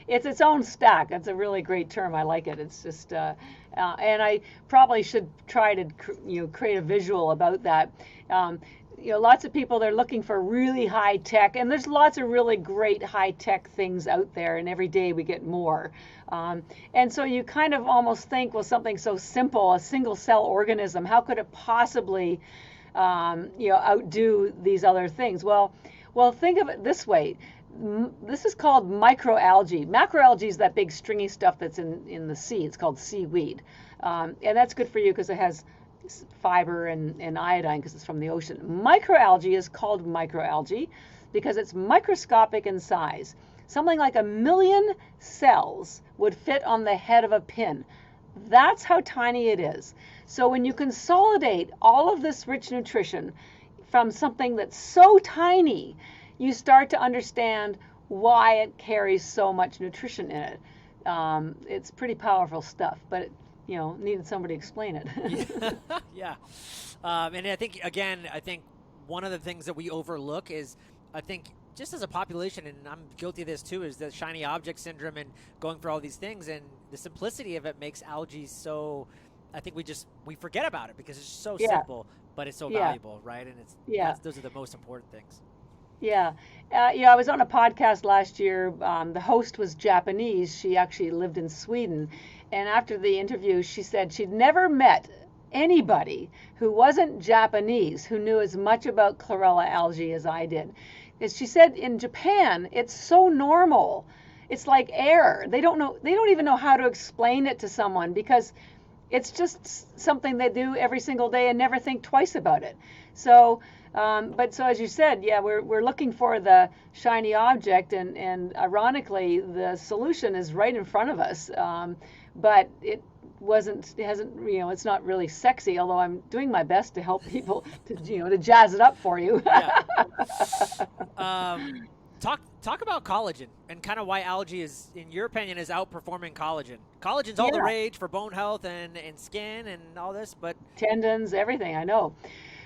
It's its own stack. That's a really great term. I like it. It's just, and I probably should try to, create a visual about that. Lots of people, they're looking for really high tech, and there's lots of really great high tech things out there, and every day we get more. And so you kind of almost think, well, something so simple, a single cell organism, how could it possibly, outdo these other things? Well, think of it this way. This is called microalgae. Macroalgae is that big stringy stuff that's in the sea. It's called seaweed. And that's good for you because it has fiber and iodine because it's from the ocean. Microalgae is called microalgae because it's microscopic in size. Something like 1 million cells would fit on the head of a pin. That's how tiny it is. So when you consolidate all of this rich nutrition from something that's so tiny, you start to understand why it carries so much nutrition in it. It's pretty powerful stuff, but it, needed somebody to explain it. Yeah. And I think one of the things that we overlook is, I think, just as a population, and I'm guilty of this too, is the shiny object syndrome and going for all these things, and the simplicity of it makes algae so I think we forget about it because it's so Yeah. simple, but it's so Yeah. valuable, right? And Yeah. those are the most important things. Yeah. I was on a podcast last year. The host was Japanese. She actually lived in Sweden. And after the interview, she said she'd never met anybody who wasn't Japanese who knew as much about chlorella algae as I did. As she said, in Japan, it's so normal. It's like air. They don't even know how to explain it to someone because it's just something they do every single day and never think twice about it. So, so as you said, yeah, we're looking for the shiny object, and ironically, the solution is right in front of us. But it hasn't, it's not really sexy. Although I'm doing my best to help people to jazz it up for you. Yeah. Talk about collagen and kind of why algae is, in your opinion, is outperforming collagen. Collagen's all the Yeah. rage for bone health and skin and all this, but Tendons, everything. I know.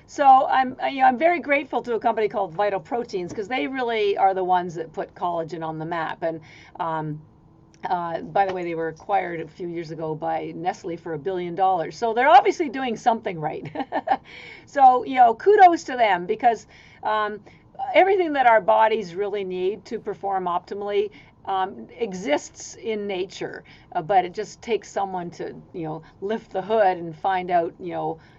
So I'm very grateful to a company called Vital Proteins because they really are the ones that put collagen on the map. And by the way, they were acquired a few years ago by Nestle for $1 billion. So they're obviously doing something right. So kudos to them because everything that our bodies really need to perform optimally exists in nature, but it just takes someone to lift the hood and find out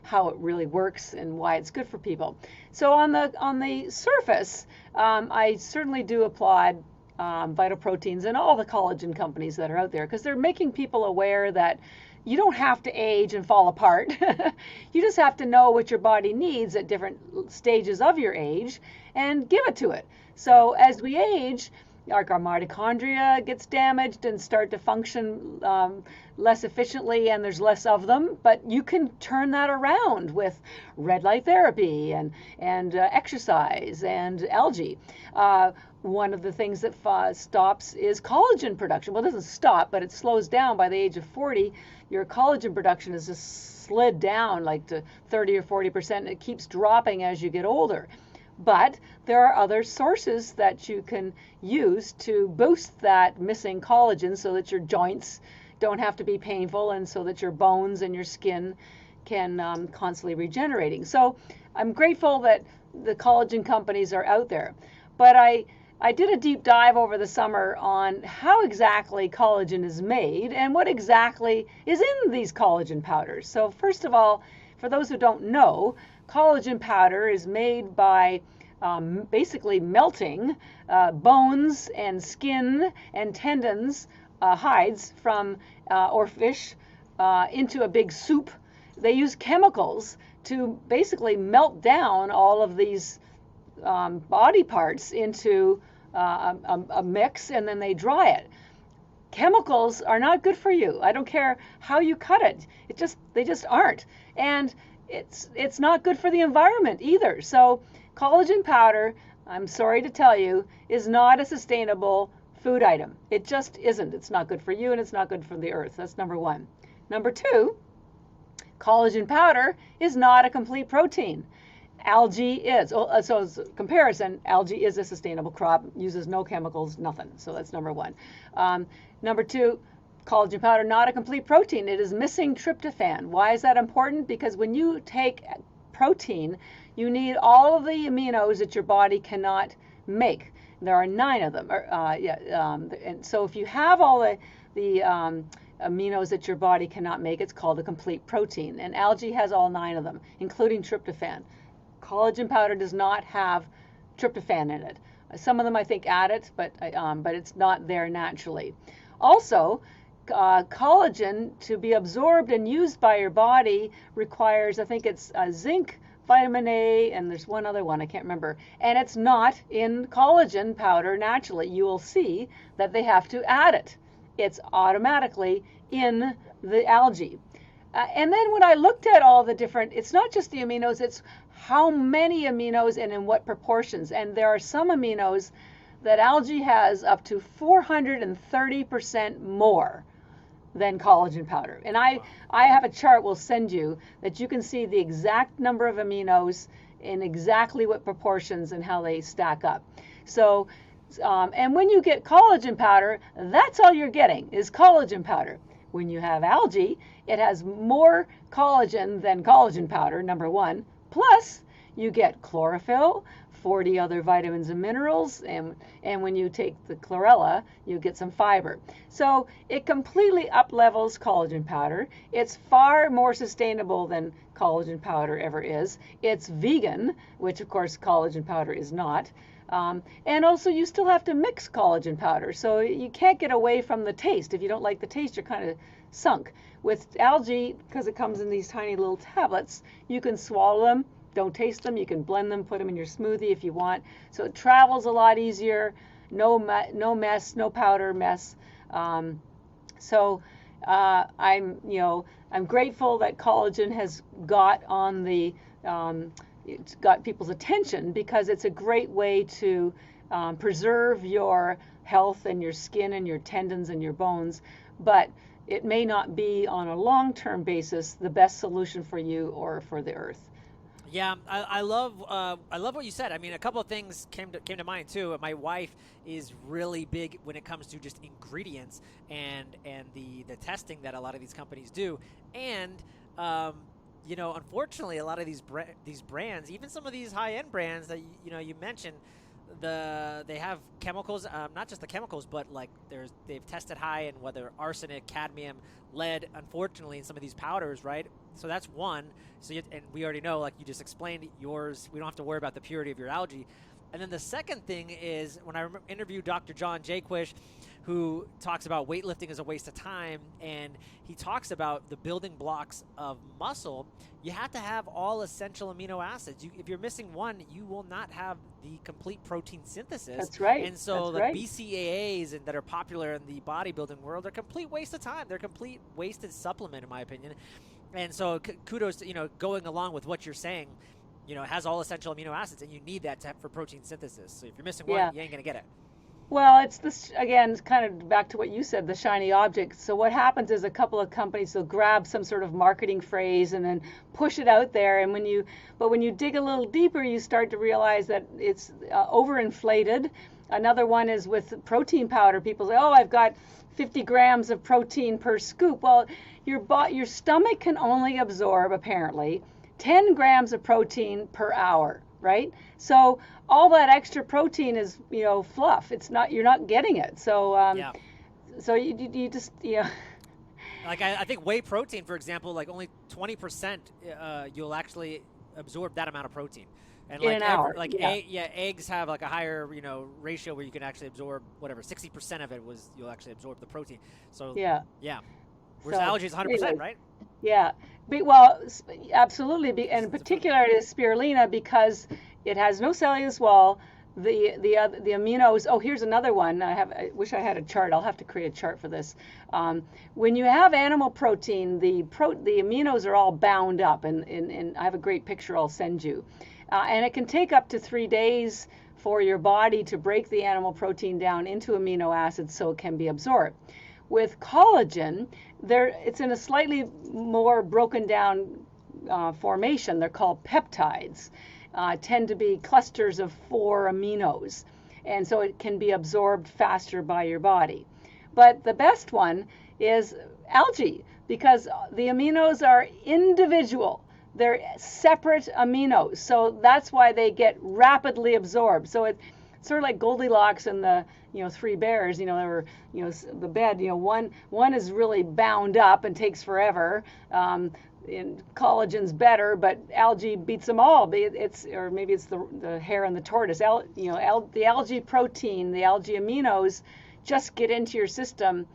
how it really works and why it's good for people. So on the surface, I certainly do applaud Vital Proteins and all the collagen companies that are out there because they're making people aware that you don't have to age and fall apart. You just have to know what your body needs at different stages of your age and give it to it. So as we age, our mitochondria gets damaged and start to function less efficiently, and there's less of them. But you can turn that around with red light therapy and exercise and algae. One of the things that stops is collagen production. Well, it doesn't stop, but it slows down by the age of 40. Your collagen production is just slid down like to 30 or 40%, and it keeps dropping as you get older. But there are other sources that you can use to boost that missing collagen so that your joints don't have to be painful and so that your bones and your skin can constantly regenerating. So I'm grateful that the collagen companies are out there. But I did a deep dive over the summer on how exactly collagen is made and what exactly is in these collagen powders. So first of all, for those who don't know, collagen powder is made by basically melting bones and skin and tendons, hides from or fish into a big soup. They use chemicals to basically melt down all of these body parts into a mix, and then they dry it. Chemicals are not good for you. I don't care how you cut it. They just aren't. And it's not good for the environment either. So collagen powder, I'm sorry to tell you, is not a sustainable food item. It just isn't. It's not good for you, and it's not good for the earth. That's number one. Number two, collagen powder is not a complete protein. Algae is. So as a comparison, algae is a sustainable crop, uses no chemicals, nothing. So that's number one. Number two, collagen powder, not a complete protein. It is missing tryptophan. Why is that important? Because when you take protein, you need all of the aminos that your body cannot make. There are 9 of them. And so if you have all the aminos that your body cannot make, it's called a complete protein. And algae has all 9 of them, including tryptophan. Collagen powder does not have tryptophan in it. Some of them I think add it, but it's not there naturally. Also, collagen to be absorbed and used by your body requires, I think it's zinc, vitamin A, and there's one other one I can't remember. And it's not in collagen powder naturally. You will see that they have to add it. It's automatically in the algae. And then when I looked at all the different, it's not just the aminos, it's how many aminos and in what proportions. And there are some aminos that algae has up to 430% more than collagen powder. And I have a chart we'll send you that you can see the exact number of aminos in exactly what proportions and how they stack up. So, and when you get collagen powder, that's all you're getting is collagen powder. When you have algae, it has more collagen than collagen powder, number one. Plus, you get chlorophyll, 40 other vitamins and minerals, and when you take the chlorella, you get some fiber. So it completely up-levels collagen powder. It's far more sustainable than collagen powder ever is. It's vegan, which of course collagen powder is not. And also you still have to mix collagen powder, so you can't get away from the taste. If you don't like the taste, you're kind of sunk. With algae, because it comes in these tiny little tablets, you can swallow them. Don't taste them. You can blend them, put them in your smoothie if you want. So it travels a lot easier. No mess, no powder mess. I'm grateful that collagen has got on the it's got people's attention, because it's a great way to preserve your health and your skin and your tendons and your bones. But it may not be on a long-term basis the best solution for you or for the earth. Yeah, I love what you said. I mean, a couple of things came to mind too. My wife is really big when it comes to just ingredients and the testing that a lot of these companies do. And unfortunately, a lot of these brands, even some of these high-end brands that you mentioned, they have chemicals, not just the chemicals, but like they've tested high in whether arsenic, cadmium, lead, unfortunately, in some of these powders, right? So that's one. So and we already know, like you just explained, yours, we don't have to worry about the purity of your algae. And then the second thing is, when I interviewed Dr. John Jaquish, who talks about weightlifting as a waste of time, and he talks about the building blocks of muscle, you have to have all essential amino acids. If you're missing one, you will not have the complete protein synthesis. That's right. And so the BCAAs that are popular in the bodybuilding world are a complete waste of time. They're a complete wasted supplement, in my opinion. And so kudos to, going along with what you're saying. It has all essential amino acids, and you need that for protein synthesis. So if you're missing one, you ain't going to get it. Well, it's this, again, it's kind of back to what you said, the shiny object. So what happens is a couple of companies will grab some sort of marketing phrase and then push it out there. And when you dig a little deeper, you start to realize that it's overinflated. Another one is with protein powder. People say, oh, I've got 50 grams of protein per scoop. Well, your stomach can only absorb, apparently, 10 grams of protein per hour, right? So all that extra protein is, fluff. It's not, you're not getting it. So, so you just, Like I think whey protein, for example, like only 20%, you'll actually absorb that amount of protein. And in an hour. Eggs have like a higher, ratio where you can actually absorb 60% of it you'll actually absorb the protein. So yeah. Whereas algae is 100%, right? Yeah. Well, absolutely. And in particular, it is spirulina, because it has no cellulose wall. The aminos. Oh, here's another one. I wish I had a chart. I'll have to create a chart for this. When you have animal protein, the aminos are all bound up, and I have a great picture I'll send you. And it can take up to 3 days for your body to break the animal protein down into amino acids so it can be absorbed. With collagen, it's in a slightly more broken down formation. They're called peptides. Tend to be clusters of 4 aminos, and so it can be absorbed faster by your body. But the best one is algae, because the aminos are individual. They're separate aminos, so that's why they get rapidly absorbed. So it's sort of like Goldilocks and the 3 bears. They were the bed. One is really bound up and takes forever. And collagen's better, but algae beats them all. Or maybe it's the hare and the tortoise. The algae protein, the algae aminos, just get into your system,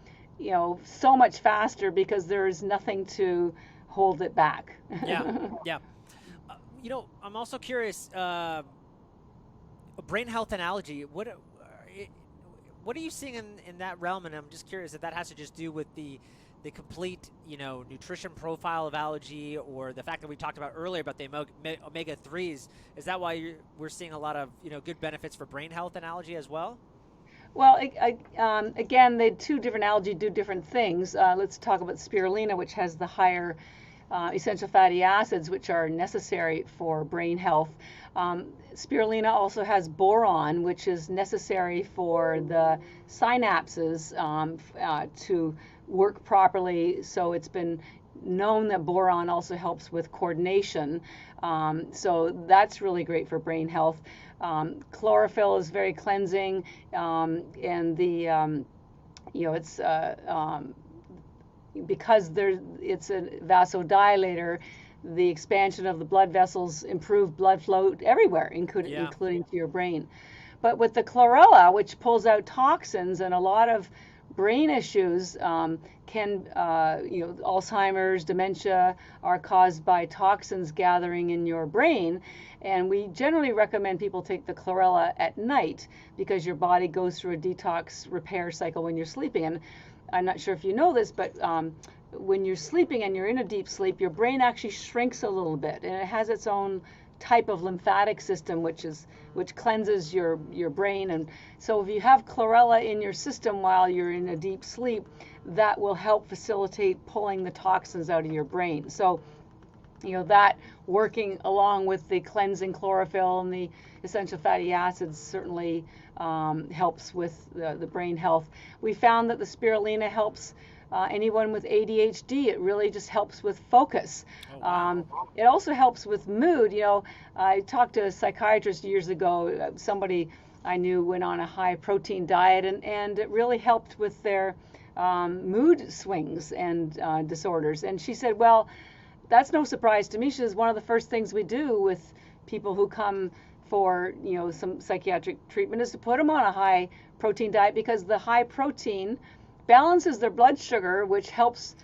so much faster, because there's nothing to hold it back. Yeah. I'm also curious. Brain health and algae. What are you seeing in that realm? And I'm just curious if that has to just do with the complete, nutrition profile of algae, or the fact that we talked about earlier about the omega 3's. Is that why we're seeing a lot of, good benefits for brain health and algae as well? Well, again, the 2 different algae do different things. Let's talk about spirulina, which has the higher essential fatty acids, which are necessary for brain health. Spirulina also has boron, which is necessary for the synapses to work properly. So it's been known that boron also helps with coordination. So that's really great for brain health. Chlorophyll is very cleansing, and it's because it's a vasodilator. The expansion of the blood vessels improve blood flow everywhere, including to your brain. But with the chlorella, which pulls out toxins, and a lot of brain issues Alzheimer's, dementia are caused by toxins gathering in your brain. And we generally recommend people take the chlorella at night because your body goes through a detox repair cycle when you're sleeping. And I'm not sure if you know this, but when you're sleeping and you're in a deep sleep, your brain actually shrinks a little bit, and it has its own type of lymphatic system which cleanses your brain. And so if you have chlorella in your system while you're in a deep sleep, that will help facilitate pulling the toxins out of your brain. So that working along with the cleansing chlorophyll and the essential fatty acids certainly helps with the brain health. We found that the spirulina helps anyone with ADHD. It really just helps with focus. Oh, wow. It also helps with mood. I talked to a psychiatrist years ago. Somebody I knew went on a high protein diet, and it really helped with their mood swings and disorders. And she said, well, that's no surprise to me. She says one of the first things we do with people who come for some psychiatric treatment is to put them on a high protein diet, because the high protein balances their blood sugar, which helps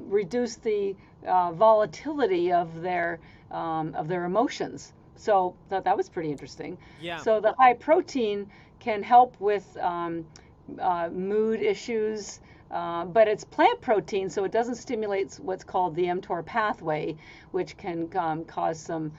reduce the volatility of their emotions. So that was pretty interesting. Yeah. So the high protein can help with mood issues, but it's plant protein, so it doesn't stimulate what's called the mTOR pathway, which can cause some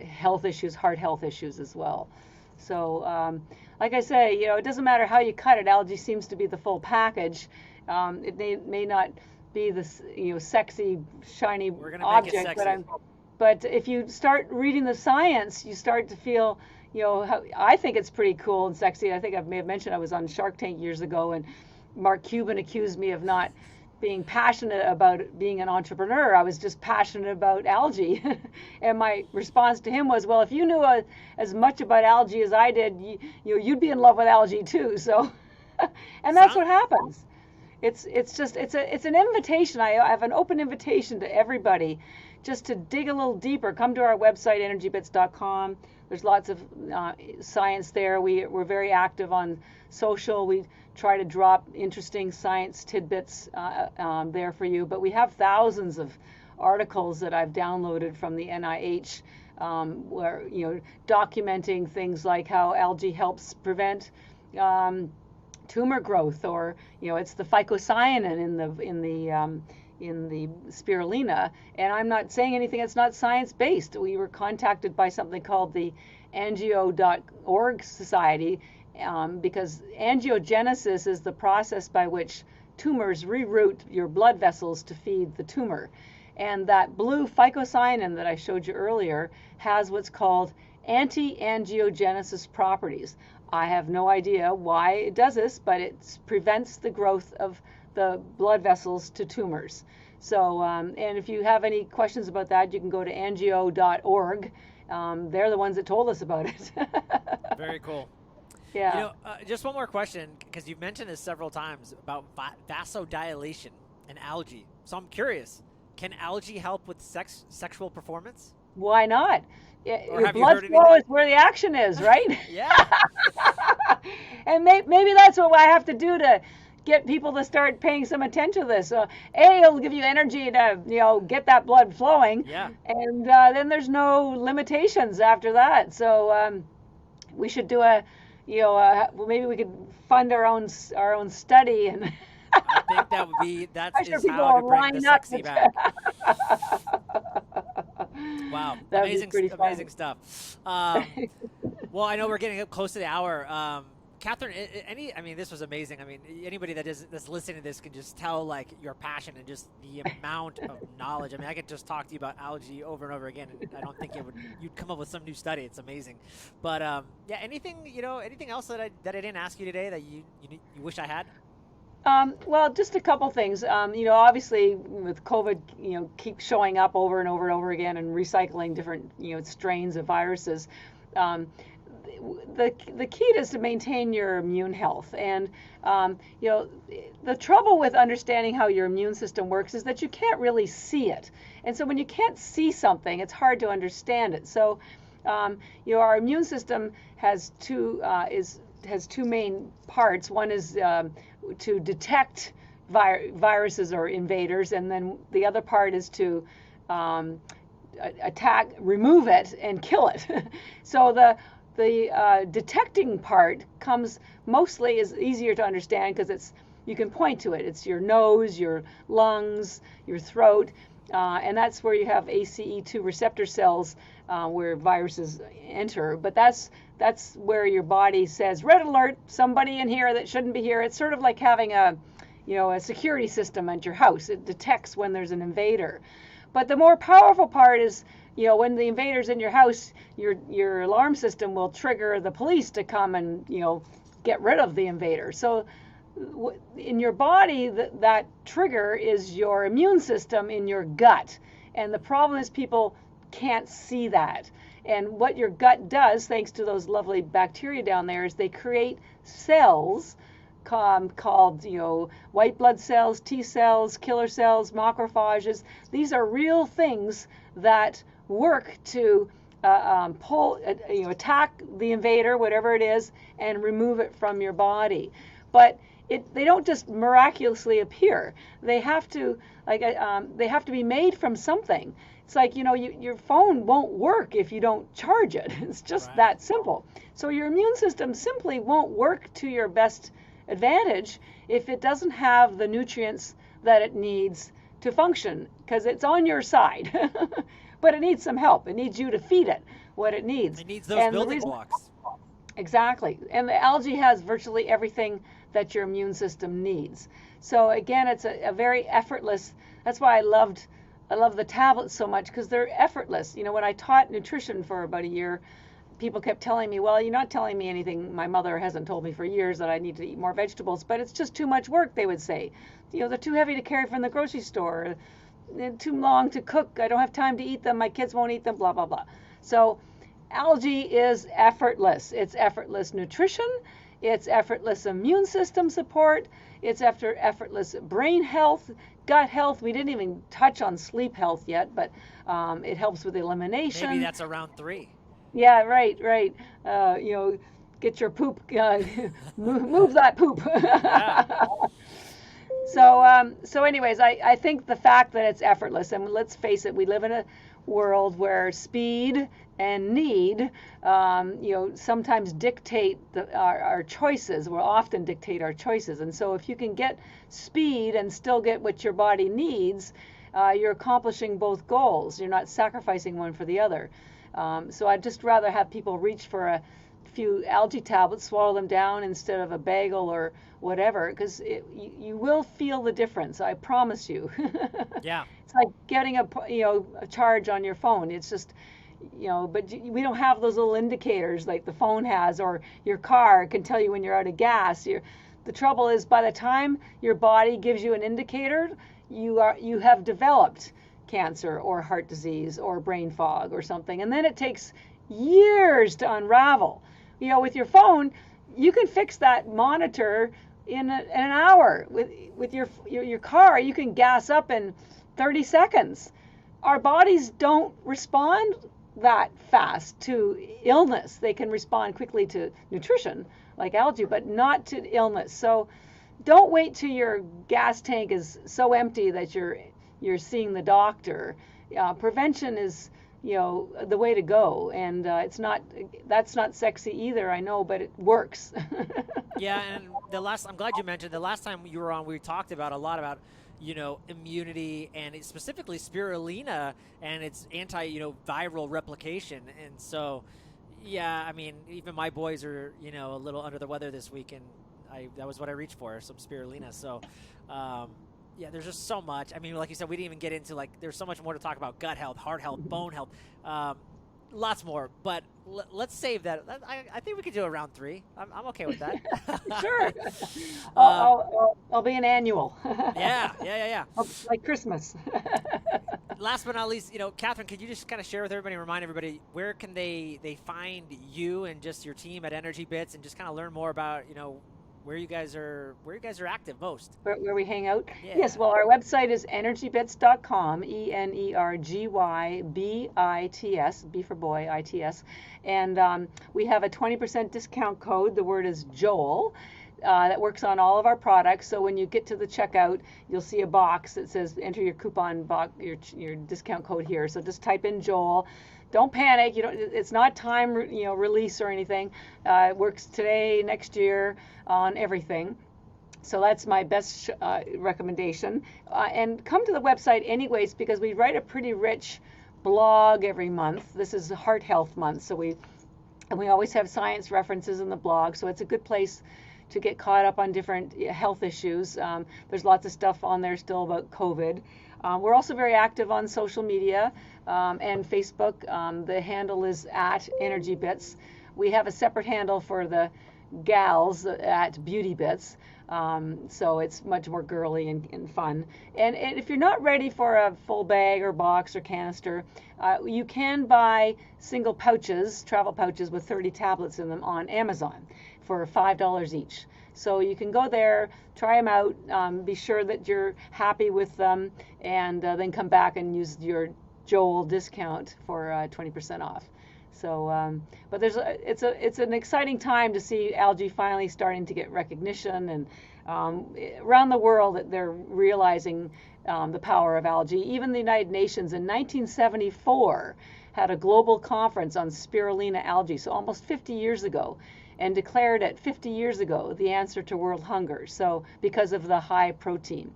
health issues, heart health issues as well. So like I say, it doesn't matter how you cut it. Algae seems to be the full package. It may not be this sexy, shiny object, but if you start reading the science, you start to feel, I think it's pretty cool and sexy. I think I may have mentioned I was on Shark Tank years ago, and Mark Cuban accused me of not being passionate about being an entrepreneur. I was just passionate about algae. And my response to him was, well, if you knew as much about algae as I did, you'd be in love with algae too. So, and that's what happens. It's an invitation. I have an open invitation to everybody just to dig a little deeper. Come to our website, EnergyBits.com. There's lots of science there. We're very active on social. We try to drop interesting science tidbits there for you. But we have thousands of articles that I've downloaded from the NIH, where documenting things like how algae helps prevent tumor growth, or it's the phycocyanin in the spirulina. And I'm not saying anything that's not science-based. We were contacted by something called the angio.org society, because angiogenesis is the process by which tumors reroute your blood vessels to feed the tumor. And that blue phycocyanin that I showed you earlier has what's called anti-angiogenesis properties. I have no idea why it does this, but it prevents the growth of the blood vessels to tumors. So, and if you have any questions about that, you can go to angio.org. They're the ones that told us about it. Very cool. Yeah. Just one more question, because you've mentioned this several times about vasodilation and algae. So I'm curious, can algae help with sexual performance? Why not? Or your blood flow is where the action is, right? Yeah. And maybe that's what I have to do to get people to start paying some attention to this. It'll give you energy to get that blood flowing. Yeah. And then there's no limitations after that. So we should do well, maybe we could fund our own study, and I think that's how I could bring the sexy back. Wow, amazing stuff. Well, I know we're getting up close to the hour. Catherine, this was amazing. I mean, anybody that's listening to this can just tell your passion and just the amount of knowledge. I mean, I could just talk to you about algae over and over again, and I don't think you'd come up with some new study. It's amazing. But anything else that I didn't ask you today that you wish I had? Well, just a couple things. Obviously with COVID, keep showing up over and over and over again and recycling different, strains of viruses. Um, the key is to maintain your immune health. And, the trouble with understanding how your immune system works is that you can't really see it. And so when you can't see something, it's hard to understand it. So, our immune system has two main parts. One is to detect viruses or invaders, and then the other part is to remove it, and kill it. So the detecting part is easier to understand because you can point to it. It's your nose, your lungs, your throat, and that's where you have ACE2 receptor cells where viruses enter. But that's where your body says, red alert, somebody in here that shouldn't be here. It's sort of like having a security system at your house. It detects when there's an invader. But the more powerful part is, when the invader's in your house, your alarm system will trigger the police to come and, get rid of the invader. So in your body, that trigger is your immune system in your gut. And the problem is people can't see that. And what your gut does, thanks to those lovely bacteria down there, is they create cells called, white blood cells, T cells, killer cells, macrophages. These are real things that work to attack the invader, whatever it is, and remove it from your body. But they don't just miraculously appear. They have to be made from something. It's like, your phone won't work if you don't charge it. It's just Right. that simple. So your immune system simply won't work to your best advantage if it doesn't have the nutrients that it needs to function, because it's on your side. But it needs some help. It needs you to feed it what it needs. It needs those And the building reason, blocks. exactly. And the algae has virtually everything that your immune system needs. So again, it's a very effortless. That's why I love the tablets so much, because they're effortless. When I taught nutrition for about a year, people kept telling me, well, you're not telling me anything my mother hasn't told me for years, that I need to eat more vegetables, but it's just too much work, they would say. They're too heavy to carry from the grocery store, they're too long to cook, I don't have time to eat them, my kids won't eat them, blah, blah, blah. So algae is effortless. It's effortless nutrition, it's effortless immune system support, it's effortless brain health, gut health. We didn't even touch on sleep health yet, but it helps with elimination. Maybe that's around 3. Yeah, right. Get your poop, move that poop. Yeah. So anyways, I think the fact that it's effortless, and let's face it, we live in a world where speed and need, sometimes dictate our choices, will often dictate our choices. And so if you can get speed and still get what your body needs, you're accomplishing both goals. You're not sacrificing one for the other. So I'd just rather have people reach for a few algae tablets, swallow them down instead of a bagel or whatever, because you will feel the difference. I promise you. Yeah. It's like getting a charge on your phone. It's just, but we don't have those little indicators like the phone has, or your car can tell you when you're out of gas. The trouble is, by the time your body gives you an indicator, you have developed cancer or heart disease or brain fog or something, and then it takes years to unravel. With your phone, you can fix that monitor in an hour. With your car, you can gas up in 30 seconds. Our bodies don't respond that fast to illness. They can respond quickly to nutrition, like algae, but not to illness. So don't wait till your gas tank is so empty that you're seeing the doctor. Prevention is, the way to go, and that's not sexy either, I know, but it works. Yeah, and I'm glad you mentioned the last time you were on, we talked about a lot about, immunity, and specifically spirulina and its viral replication. And so, yeah, I mean, even my boys are, a little under the weather this week, and that was what I reached for, some spirulina. So, yeah, there's just so much. I mean, like you said, we didn't even get into, there's so much more to talk about: gut health, heart health, bone health. lots more, but let's save that. I think we could do a round 3. I'm okay with that. Sure. um, I'll be an annual. yeah. Like Christmas. Last but not least, Catherine, could you just kind of share with everybody, remind everybody, where can they find you and just your team at EnergyBits, and just kind of learn more about, where you guys are active most? Where we hang out? Yeah. Yes, well, our website is energybits.com, EnergyBits, B for boy, ITS. And we have a 20% discount code. The word is Joel. That works on all of our products. So when you get to the checkout, you'll see a box that says enter your coupon box, your discount code here. So just type in Joel. Don't panic. It's not time release or anything. It works today, next year, on everything. So that's my best recommendation. And come to the website anyways, because we write a pretty rich blog every month. This is Heart Health Month, so we always have science references in the blog. So it's a good place to get caught up on different health issues. There's lots of stuff on there still about COVID. We're also very active on social media and Facebook. The handle is at EnergyBits. We have a separate handle for the gals at BeautyBits. So it's much more girly and fun. And if you're not ready for a full bag or box or canister, you can buy single pouches, travel pouches with 30 tablets in them on Amazon for $5 each. So you can go there, try them out, be sure that you're happy with them, and then come back and use your Joel discount for 20% off. So, but it's an exciting time to see algae finally starting to get recognition, and around the world that they're realizing the power of algae. Even the United Nations in 1974 had a global conference on spirulina algae, so almost 50 years ago, and declared it 50 years ago the answer to world hunger. So because of the high protein.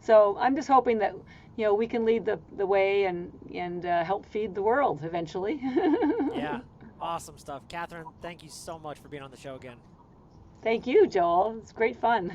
So I'm just hoping that we can lead the way and help feed the world eventually. Yeah, awesome stuff. Catherine, thank you so much for being on the show again. Thank you, Joel. It's great fun.